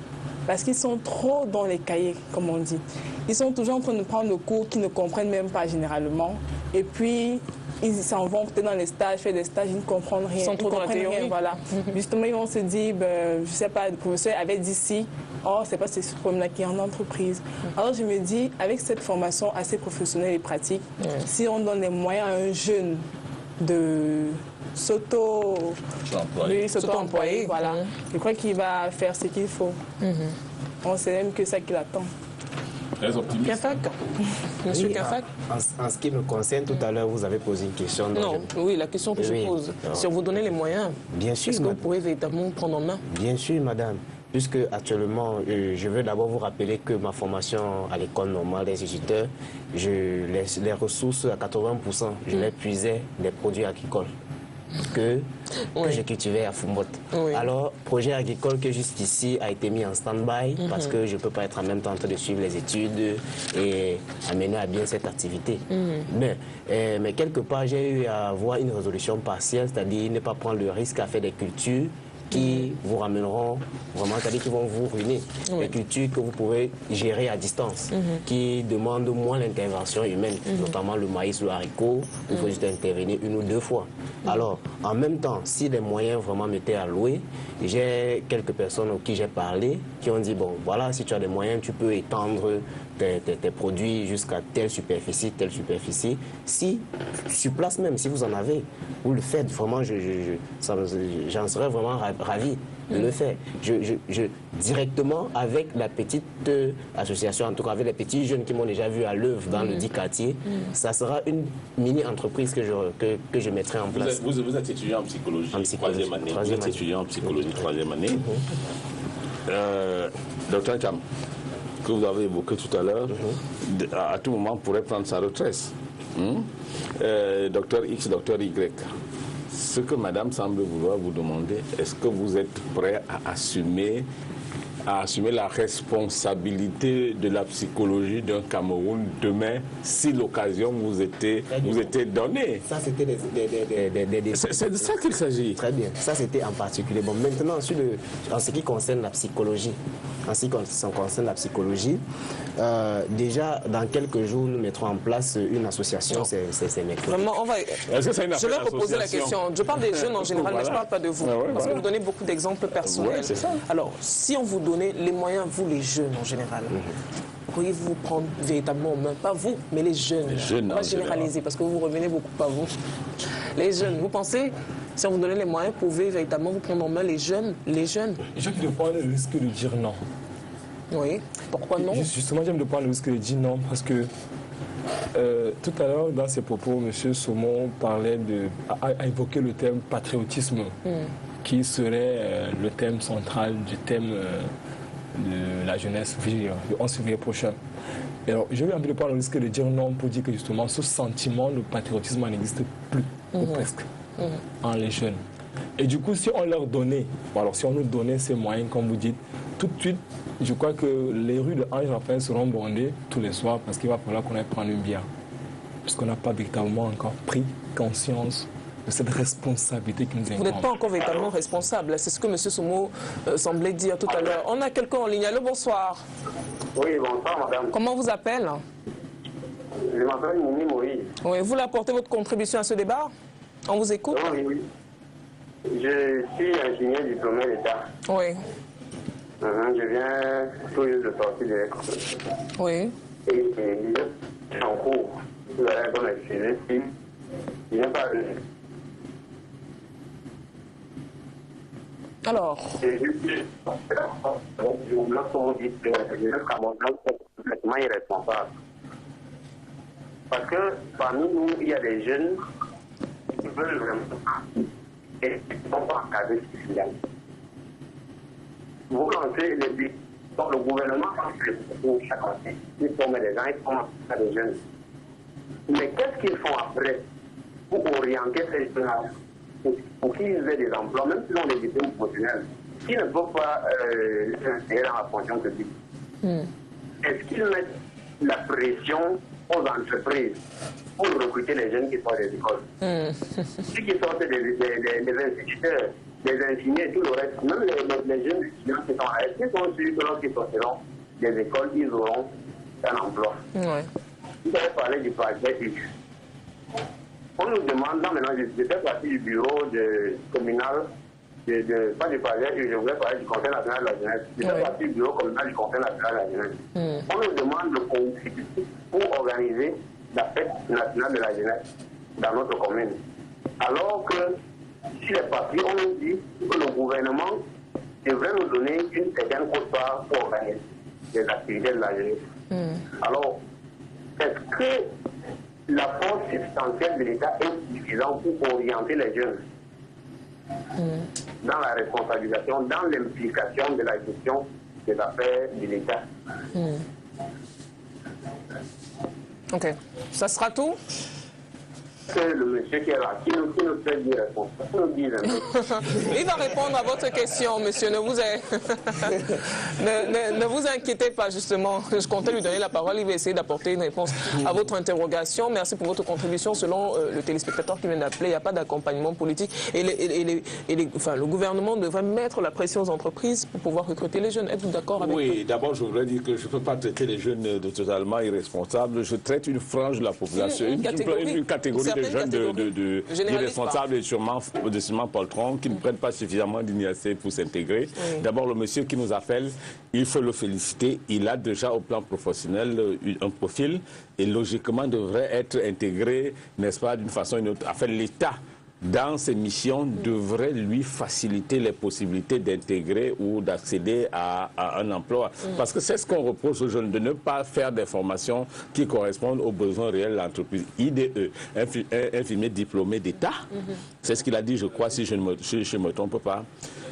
Parce qu'ils sont trop dans les cahiers, comme on dit. Ils sont toujours en train de prendre le cours qu'ils ne comprennent même pas généralement. Et puis, ils s'en vont peut-être dans les stages, faire des stages, ils ne comprennent rien. Ils sont trop dans la théorie. Voilà. Justement, ils vont se dire, je ne sais pas, le professeur avait dit ci, oh, c'est pas ce problème-là qui est en entreprise. Alors, je me dis, avec cette formation assez professionnelle et pratique, si on donne les moyens à un jeune de s'auto-employer, voilà. Je crois qu'il va faire ce qu'il faut. On sait même que ça qu'il attend. Très optimiste. Kafak. Monsieur Kafak. En ce qui me concerne, tout à l'heure, vous avez posé une question. Non, oui, la question que je pose. Si on vous donnait les moyens, bien sûr, est-ce que vous pourrez véritablement prendre en main? Bien sûr, madame. Puisque actuellement, je veux d'abord vous rappeler que ma formation à l'école normale des instituteurs, les ressources à 80%, je les puisais des produits agricoles que j'ai cultivé à Fumbote. Alors, projet agricole que jusqu'ici a été mis en stand-by parce que je ne peux pas être en même temps en train de suivre les études et amener à bien cette activité. Mais quelque part, j'ai eu à avoir une résolution partielle, c'est-à-dire ne pas prendre le risque à faire des cultures qui vous ramèneront vraiment, c'est-à-dire qui vont vous ruiner. Des cultures que vous pouvez gérer à distance, qui demandent moins l'intervention humaine, notamment le maïs, le haricot, il faut juste intervenir 1 ou 2 fois. Alors, en même temps, si les moyens vraiment m'étaient alloués, j'ai quelques personnes auxquelles j'ai parlé qui ont dit, bon, voilà, si tu as des moyens, tu peux étendre tes produits jusqu'à telle superficie. Si, sur place même, si vous en avez, vous le faites, vraiment, j'en serais vraiment ravi de le faire. Directement avec la petite association, en tout cas avec les petits jeunes qui m'ont déjà vu à l'œuvre dans le 10 quartiers, ça sera une mini-entreprise que je mettrai en place. Vous êtes étudiant en psychologie, troisième année. Vous êtes étudiant en psychologie, 3e année. Docteur Cham, que vous avez évoqué tout à l'heure, à tout moment pourrait prendre sa retraite. Docteur X, docteur Y. Ce que madame semble vouloir vous demander, est-ce que vous êtes prêt à assumer la responsabilité de la psychologie d'un Cameroun demain si l'occasion vous était donnée? Ça, c'était c'est de ça qu'il s'agit. Très bien. Ça, c'était en particulier. Bon, maintenant, en ce qui concerne la psychologie, déjà, dans quelques jours, nous mettrons en place une association. C'est mercredi. Vraiment, je vais reposer la question. Je parle des jeunes en général, mais je ne parle pas de vous. Parce que vous donnez beaucoup d'exemples personnels. Alors, si on vous donnait les moyens, vous les jeunes en général, pourriez-vous prendre véritablement en main, pas vous, mais les jeunes. On va généraliser parce que vous revenez beaucoup, pas vous. Les jeunes, vous pensez, si on vous donnait les moyens, vous pouvez véritablement vous prendre en main les jeunes? Je ne prends le risque de dire non. Oui, pourquoi non? Justement, j'aime de prendre le risque de dire non, parce que tout à l'heure, dans ses propos, M. Saumon a évoqué le terme patriotisme, qui serait le thème central du thème de la jeunesse, le 11 février prochain. Alors, j'ai eu envie de prendre le risque de dire non pour dire que justement, ce sentiment de patriotisme n'existe plus, ou presque, en les jeunes. Et du coup, si on leur donnait, alors si on nous donnait ces moyens, comme vous dites, tout de suite, je crois que les rues de Ange-Raphaël seront bondées tous les soirs parce qu'il va falloir qu'on aille prendre une bière. Parce qu'on n'a pas véritablement encore pris conscience de cette responsabilité qui nous incombe. Vous n'êtes pas encore véritablement responsable. C'est ce que M. Soumo semblait dire tout à l'heure. On a quelqu'un en ligne. Allô, bonsoir. Oui, bonsoir, madame. Comment vous appelez? Je m'appelle Moumi Moïse. Oui, vous voulez apporter votre contribution à ce débat? On vous écoute? Oui, oui. Je suis ingénieur diplômé d'État. Oui. Je viens tout juste de sortir de l'école. Oui. Et je suis en cours. Vous allez comme excusez si je n'ai pas venu. Alors. Lorsqu'on dit que jusqu'à mon temps, c'est complètement irresponsable. Parce que parmi nous, il y a des jeunes qui veulent vraiment et qui ne sont pas encadrés suffisamment. Vous lancez les buts. Donc le gouvernement pour chaque année. Ils forment des gens, ils forment des jeunes. Mais qu'est-ce qu'ils font après pour orienter ces jeunes-là pour qu'ils aient des emplois, même si on est diplômes professionnels, qui ne peuvent pas s'insérer dans la fonction publique? Est-ce qu'ils mettent la pression aux entreprises pour recruter les jeunes qui sortent des écoles? Ceux qui sortent des instituteurs, des infirmiers, tout le reste, même les jeunes étudiants qui sont là, est-ce qu'ils sont sûrs que lorsqu'ils sortiront des écoles, ils auront un emploi? Vous avez parlé du projet X. On nous demande, non, maintenant, je fais partie du bureau communal, pas du projet X, je voulais parler du Conseil national de la jeunesse. Je fais partie du bureau communal du Conseil national de la jeunesse. On nous demande de contribuer pour organiser la fête nationale de la jeunesse dans notre commune. Alors que, si les partis, on nous dit que le gouvernement devrait nous donner une certaine quote-part pour organiser les activités de la jeunesse. Alors, est-ce que la force substantielle de l'État est suffisante pour orienter les jeunes dans la responsabilisation, dans l'implication de la gestion des affaires de l'État? Ok. Ça sera tout? Que le monsieur qui est là, qui nous fait dire réponse, qui nous dise un peu. Il va répondre à votre question, monsieur. Ne vous inquiétez pas, justement. Je comptais lui donner la parole. Il va essayer d'apporter une réponse à votre interrogation. Merci pour votre contribution. Selon le téléspectateur qui vient d'appeler, il n'y a pas d'accompagnement politique. Et le gouvernement devrait mettre la pression aux entreprises pour pouvoir recruter les jeunes. Êtes-vous d'accord avec Oui, d'abord, je voudrais dire que je ne peux pas traiter les jeunes de totalement irresponsables. Je traite une frange de la population, une catégorie de jeunes irresponsables et sûrement poltrons qui ne prennent pas suffisamment d'initiative pour s'intégrer. D'abord, le monsieur qui nous appelle, il faut le féliciter. Il a déjà au plan professionnel un profil et logiquement devrait être intégré, n'est-ce pas, d'une façon ou d'une autre. Enfin, l'État, dans ses missions, devrait lui faciliter les possibilités d'intégrer ou d'accéder à un emploi. Parce que c'est ce qu'on reproche aux jeunes, de ne pas faire des formations qui correspondent aux besoins réels de l'entreprise. IDE, infirmier diplômé d'État, c'est ce qu'il a dit, je crois, si je ne me trompe pas.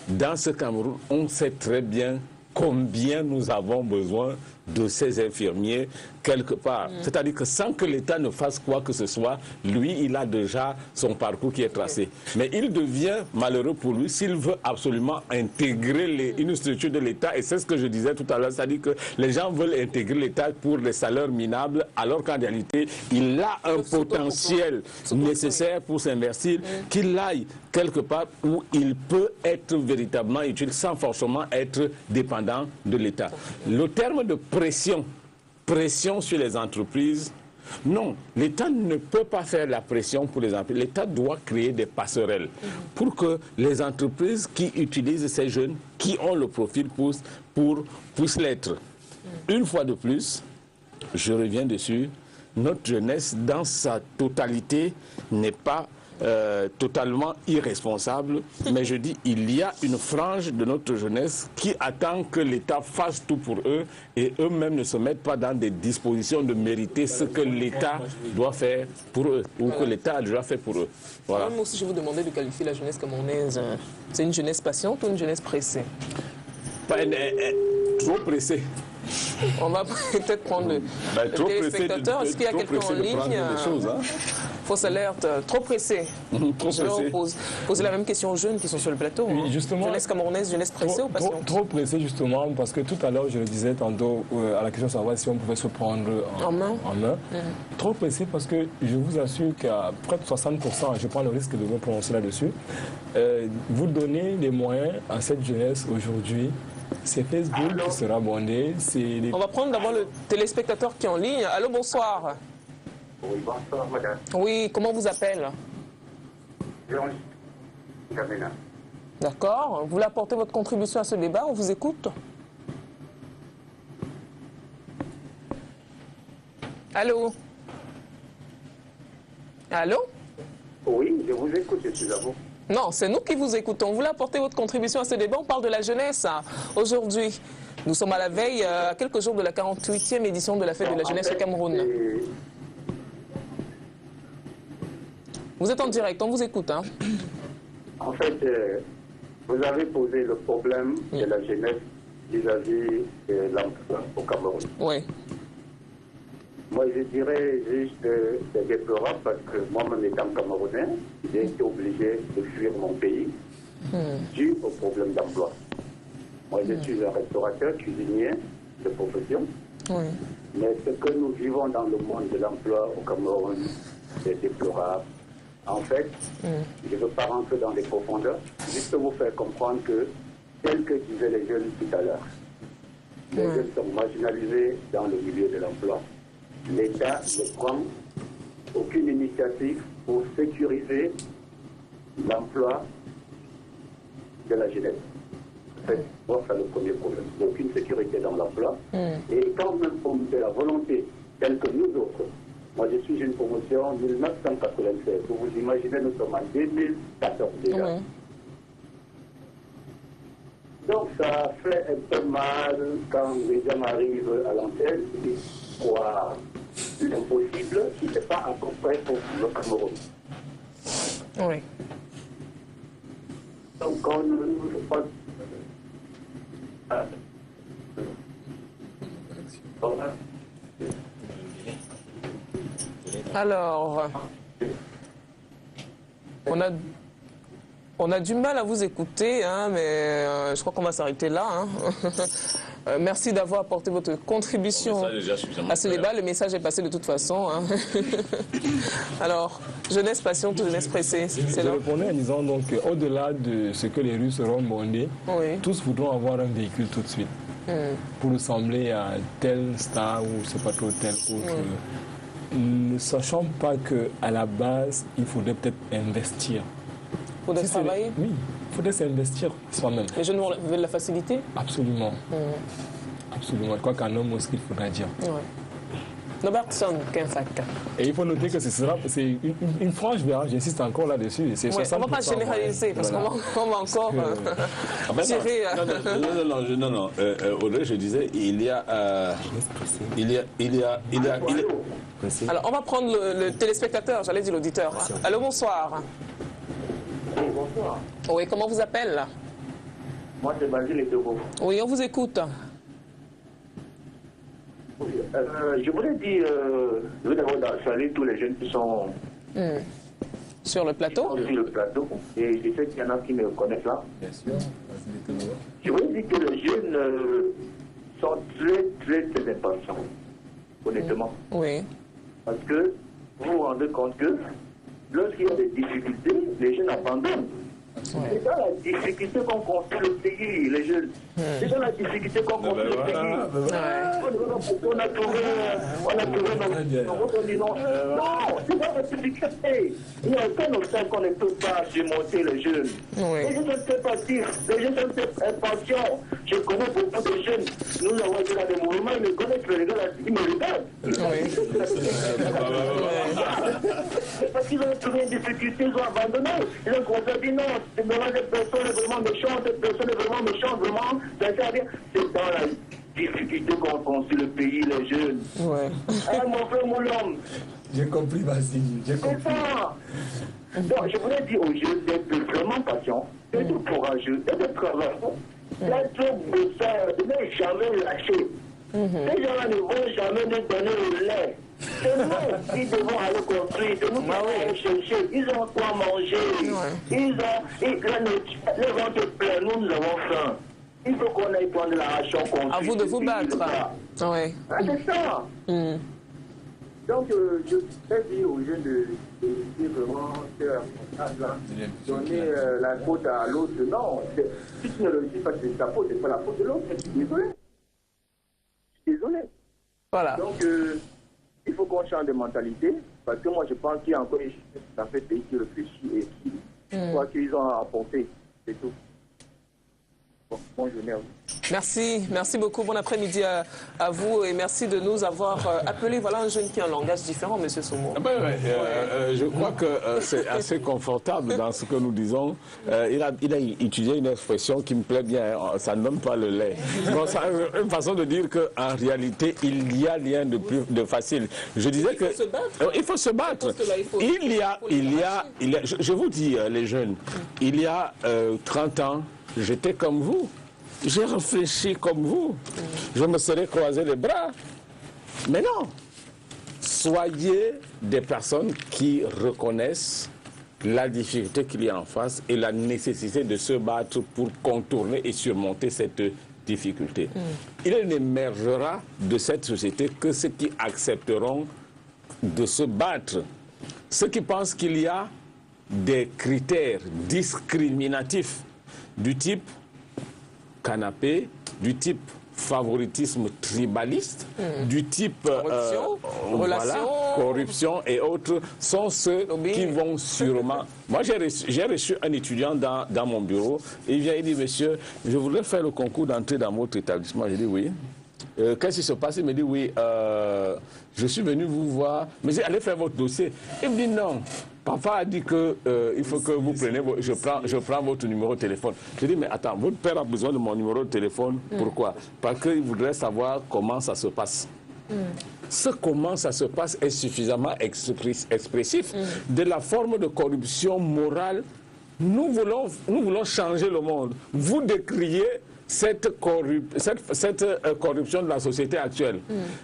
Dans ce Cameroun, on sait très bien combien nous avons besoin de ces infirmiers quelque part. C'est-à-dire que sans que l'État ne fasse quoi que ce soit, lui, il a déjà son parcours qui est tracé. Mais il devient malheureux pour lui s'il veut absolument intégrer une structure de l'État. Et c'est ce que je disais tout à l'heure, c'est-à-dire que les gens veulent intégrer l'État pour les salaires minables, alors qu'en réalité, il a un potentiel nécessaire pour s'investir, qu'il aille quelque part où il peut être véritablement utile sans forcément être dépendant de l'État. Le terme de pression sur les entreprises, non, l'État ne peut pas faire la pression pour les entreprises. L'État doit créer des passerelles pour que les entreprises qui utilisent ces jeunes, qui ont le profil puissent l'être. Une fois de plus, je reviens dessus, notre jeunesse dans sa totalité n'est pas totalement irresponsable, mais je dis il y a une frange de notre jeunesse qui attend que l'État fasse tout pour eux et eux-mêmes ne se mettent pas dans des dispositions de mériter ce que l'État doit faire pour eux ou que l'État a déjà fait pour eux. Voilà. Moi aussi, je vous demandais de qualifier la jeunesse camerounaise. C'est une jeunesse patiente ou une jeunesse pressée? Trop pressée. On va peut-être prendre le téléspectateur. Est-ce qu'il y a quelqu'un en ligne? Fausse alerte, trop pressé. Trop je vais poser la même question aux jeunes qui sont sur le plateau. Oui, justement, jeunesse camerounaise, jeunesse pressée ou patiente? Trop pressé justement, parce que tout à l'heure, je le disais tantôt à la question de savoir si on pouvait se prendre en main. Trop pressé parce que je vous assure qu'à près de 60%, je prends le risque de me prononcer là-dessus, vous donnez les moyens à cette jeunesse aujourd'hui. C'est Facebook qui sera bondé. On va prendre d'abord le téléspectateur qui est en ligne. Allô, bonsoir. Oui, bonsoir, madame. Oui, comment vous appelez? D'accord. Vous voulez apporter votre contribution à ce débat? On vous écoute. Allô? Allô? Oui, je vous écoute, je suis à vous. Non, c'est nous qui vous écoutons. Vous voulez apporter votre contribution à ce débat? On parle de la jeunesse aujourd'hui. Nous sommes à la veille, à quelques jours de la 48e édition de la fête de la jeunesse au Cameroun. Vous êtes en direct, on vous écoute. Hein. En fait, vous avez posé le problème de la jeunesse vis-à-vis de l'emploi au Cameroun. Oui. Moi, je dirais juste c'est déplorable parce que moi-même étant Camerounais, j'ai été obligé de fuir mon pays dû au problème d'emploi. Moi, je suis un restaurateur, cuisinier de profession. Oui. Mais ce que nous vivons dans le monde de l'emploi au Cameroun, c'est déplorable. En fait, je ne veux pas rentrer dans les profondeurs, juste vous faire comprendre que, tel que disaient les jeunes tout à l'heure, les jeunes sont marginalisés dans le milieu de l'emploi. L'État ne prend aucune initiative pour sécuriser l'emploi de la jeunesse. En fait, c'est le premier problème. Aucune sécurité dans l'emploi. Et quand même on fait la volonté, telle que nous autres, moi je suis une promotion 1996. Vous vous imaginez, nous sommes en 2014 déjà. Donc ça fait un peu mal quand les gens arrivent à l'antenne et croient l'impossible qui n'est pas encore prêt pour le Cameroun. Oui. Donc on ne peut pas... Alors, on a du mal à vous écouter, hein, mais je crois qu'on va s'arrêter là. Hein. Merci d'avoir apporté votre contribution à ce débat. Le message est passé de toute façon. Hein. Alors, jeunesse patiente, jeunesse pressée. Je répondais en disant donc au-delà de ce que les rues seront bondées, tous voudront avoir un véhicule tout de suite pour ressembler à telle star ou je ne sais pas trop tel autre. Ne sachant pas qu'à la base, il faudrait peut-être investir. Il faudrait travailler? Oui, il faudrait s'investir soi-même. Les jeunes veulent la facilité? Absolument. Absolument. Je crois qu'un homme aussi, il faudra dire. Robertson, Kenfak. Et il faut noter que c'est une frange, j'insiste encore là-dessus. On ne va pas généraliser parce qu'on va encore tirer. Non. Audrey, je disais, il y a. Alors, on va prendre le téléspectateur, j'allais dire l'auditeur. Allô, bonsoir. Oui, bonsoir. Oui, comment vous appelez là? Moi, c'est Basile Etebo. Oui, on vous écoute. Je voulais dire, je veux d'abord saluer tous les jeunes qui sont sur le plateau. Sur le plateau. Et je sais qu'il y en a qui me connaissent là. Bien sûr. Je voulais dire que les jeunes sont très impatients, honnêtement. Oui. Parce que vous vous rendez compte que lorsqu'il y a des difficultés, les jeunes abandonnent. C'est dans la difficulté qu'on construit le pays, les jeunes. C'est dans la difficulté qu'on construit le pays. On a trouvé non, c'est dans la difficulté. Il n'y a aucun obstacle qu'on ne peut pas surmonter les jeunes. Les jeunes sont très passifs, les jeunes sont très impatients. Je connais beaucoup de jeunes. Nous avons été dans des mouvements, ils me connaissent, ils me regardent. C'est parce qu'ils ont trouvé une difficulté, ils ont abandonné. Ils ont commencé à dire non, cette personne est vraiment méchante, cette personne est vraiment méchante, vraiment. C'est dans la difficulté qu'on construit le pays, les jeunes. Mon frère Moulom. J'ai compris, Vassili, j'ai compris. C'est ça. Donc, je voulais dire aux jeunes d'être vraiment patients, d'être courageux, d'être travaillants, d'être besoin, de ne jamais lâcher. Ces gens-là ne vont jamais nous donner le lait. C'est nous qui devons aller construire, c'est nous qui devons aller chercher. Ils ont quoi manger. Les ventes pleines, nous avons faim. Il faut qu'on aille prendre la ration construite. À vous de vous battre. C'est ça. Donc, je vais dire aux jeunes de dire vraiment que donner la faute à l'autre. Non, si tu ne le dis pas, c'est ta faute, c'est pas la faute de l'autre. Je suis désolé. Voilà. Donc, il faut qu'on change de mentalité, parce que moi, je pense qu'il y a encore des choses dans ce pays qui réfléchissent et qui croient qu'ils ont à apporter. C'est tout. Bonne journée à vous. Merci beaucoup. Bon après-midi à vous et merci de nous avoir appelé. Voilà un jeune qui a un langage différent, M. Somo. Je crois que c'est assez confortable dans ce que nous disons. Il a utilisé une expression qui me plaît bien. Ça ne donne pas le lait. Bon, c'est une façon de dire qu'en réalité, il y a rien de facile. Je disais que il faut se battre. Je vous dis, les jeunes, il y a 30 ans, j'étais comme vous. J'ai réfléchi comme vous. Je me serais croisé les bras. Mais non. Soyez des personnes qui reconnaissent la difficulté qu'il y a en face et la nécessité de se battre pour contourner et surmonter cette difficulté. Il n'émergera de cette société que ceux qui accepteront de se battre. Ceux qui pensent qu'il y a des critères discriminatifs du type canapé, du type favoritisme tribaliste, du type corruption et autres, sont ceux qui vont sûrement... Moi, j'ai reçu un étudiant dans mon bureau, et il vient et dit, monsieur, je voudrais faire le concours d'entrée dans votre établissement. J'ai dit oui. Qu'est-ce qui se passe? Il me dit oui, je suis venu vous voir, mais j'ai allé faire votre dossier. Il me dit non. Papa a dit qu'il faut que vous preniez, je prends votre numéro de téléphone. Je dis, mais attends, votre père a besoin de mon numéro de téléphone. Pourquoi? Parce qu'il voudrait savoir comment ça se passe. Ce comment ça se passe est suffisamment expressif de la forme de corruption morale. Nous voulons changer le monde. Vous décriez cette corruption de la société actuelle.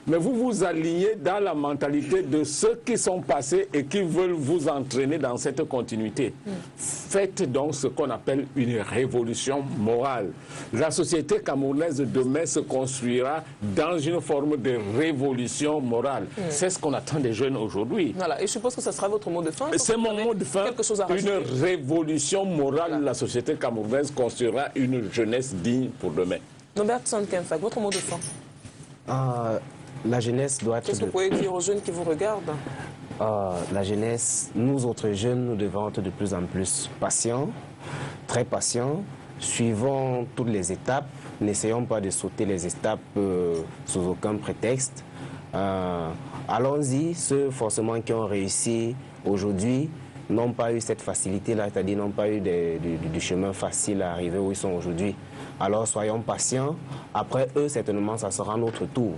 Mais vous vous alignez dans la mentalité de ceux qui sont passés et qui veulent vous entraîner dans cette continuité. Faites donc ce qu'on appelle une révolution morale. La société camerounaise de demain se construira dans une forme de révolution morale. C'est ce qu'on attend des jeunes aujourd'hui. Voilà, et je suppose que ça sera votre mot de fin. C'est mon mot de fin. Une révolution morale. Voilà. La société camerounaise construira une jeunesse digne pour demain. Norbert Sankemfak, votre mot de fin. La jeunesse doit être... Qu'est-ce que vous pouvez dire aux jeunes qui vous regardent? La jeunesse, nous autres jeunes, nous devons être de plus en plus patients, très patients, suivons toutes les étapes, n'essayons pas de sauter les étapes sous aucun prétexte. Allons-y, ceux forcément qui ont réussi aujourd'hui n'ont pas eu cette facilité-là, c'est-à-dire n'ont pas eu du chemin facile à arriver où ils sont aujourd'hui. Alors soyons patients, après eux, certainement, ça sera notre tour.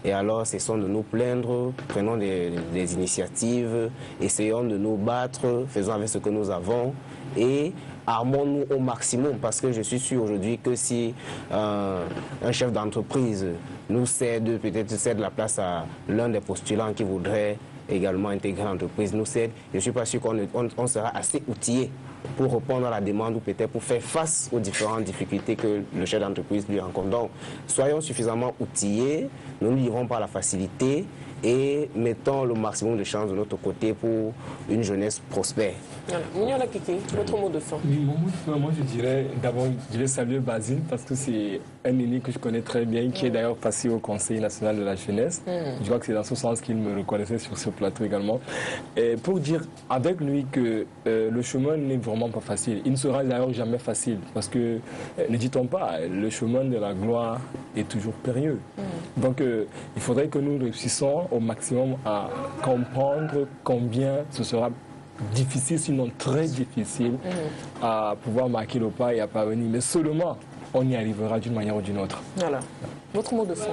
Et alors, cessons de nous plaindre, prenons des initiatives, essayons de nous battre, faisons avec ce que nous avons et armons-nous au maximum. Parce que je suis sûr aujourd'hui que si un chef d'entreprise nous cède, peut-être cède la place à l'un des postulants qui voudrait également intégrer l'entreprise, nous cède, je ne suis pas sûr qu'on sera assez outillé pour répondre à la demande ou peut-être pour faire face aux différentes difficultés que le chef d'entreprise lui rencontre. Donc, soyons suffisamment outillés, ne nous livrons pas à la facilité et mettons le maximum de chances de notre côté pour une jeunesse prospère. Mouniola Kiki, votre mot de fin. Oui, mon mot de fin, moi je dirais d'abord, je vais saluer Basile parce que c'est un aîné que je connais très bien, qui est d'ailleurs passé au Conseil national de la jeunesse. Je crois que c'est dans ce sens qu'il me reconnaissait sur ce plateau également. Et pour dire avec lui que le chemin n'est vraiment pas facile. Il ne sera d'ailleurs jamais facile parce que, ne dit-on pas, le chemin de la gloire est toujours périlleux. Donc il faudrait que nous réussissions au maximum à comprendre combien ce sera difficile, sinon très difficile, à pouvoir marquer le pas et à parvenir. Mais seulement, on y arrivera d'une manière ou d'une autre. Voilà. Votre mot de fin.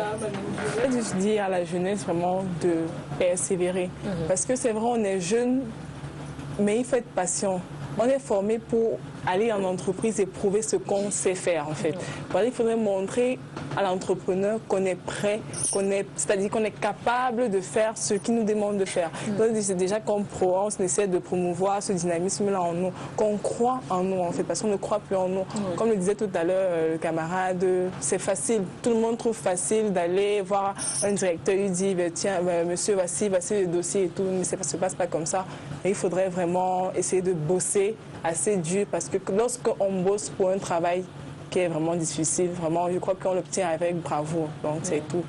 Je dis à la jeunesse vraiment de persévérer. Parce que c'est vrai, on est jeune, mais il faut être patient. On est formé pour aller en entreprise et prouver ce qu'on sait faire en fait. Voilà, il faudrait montrer à l'entrepreneur qu'on est prêt, c'est-à-dire qu'on est capable de faire ce qu'il nous demande de faire. Donc c'est déjà comme on essaie de promouvoir ce dynamisme-là en nous, qu'on croit en nous en fait, parce qu'on ne croit plus en nous. Comme le disait tout à l'heure le camarade, c'est facile, tout le monde trouve facile d'aller voir un directeur, il dit tiens monsieur voici le dossier et tout, mais ça ne se passe pas comme ça. Et il faudrait vraiment essayer de bosser assez dur parce que lorsqu'on bosse pour un travail qui est vraiment difficile, vraiment, je crois qu'on l'obtient avec bravoure. Donc, c'est tout.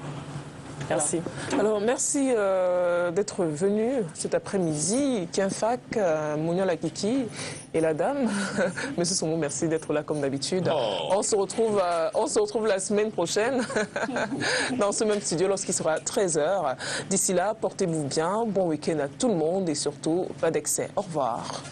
Merci. Alors, merci d'être venu cet après-midi. Kienfac, Mouniola Kiki et la dame. Monsieur Somo, merci d'être là comme d'habitude. On se retrouve la semaine prochaine dans ce même studio lorsqu'il sera 13h. D'ici là, portez-vous bien. Bon week-end à tout le monde et surtout, pas d'excès. Au revoir.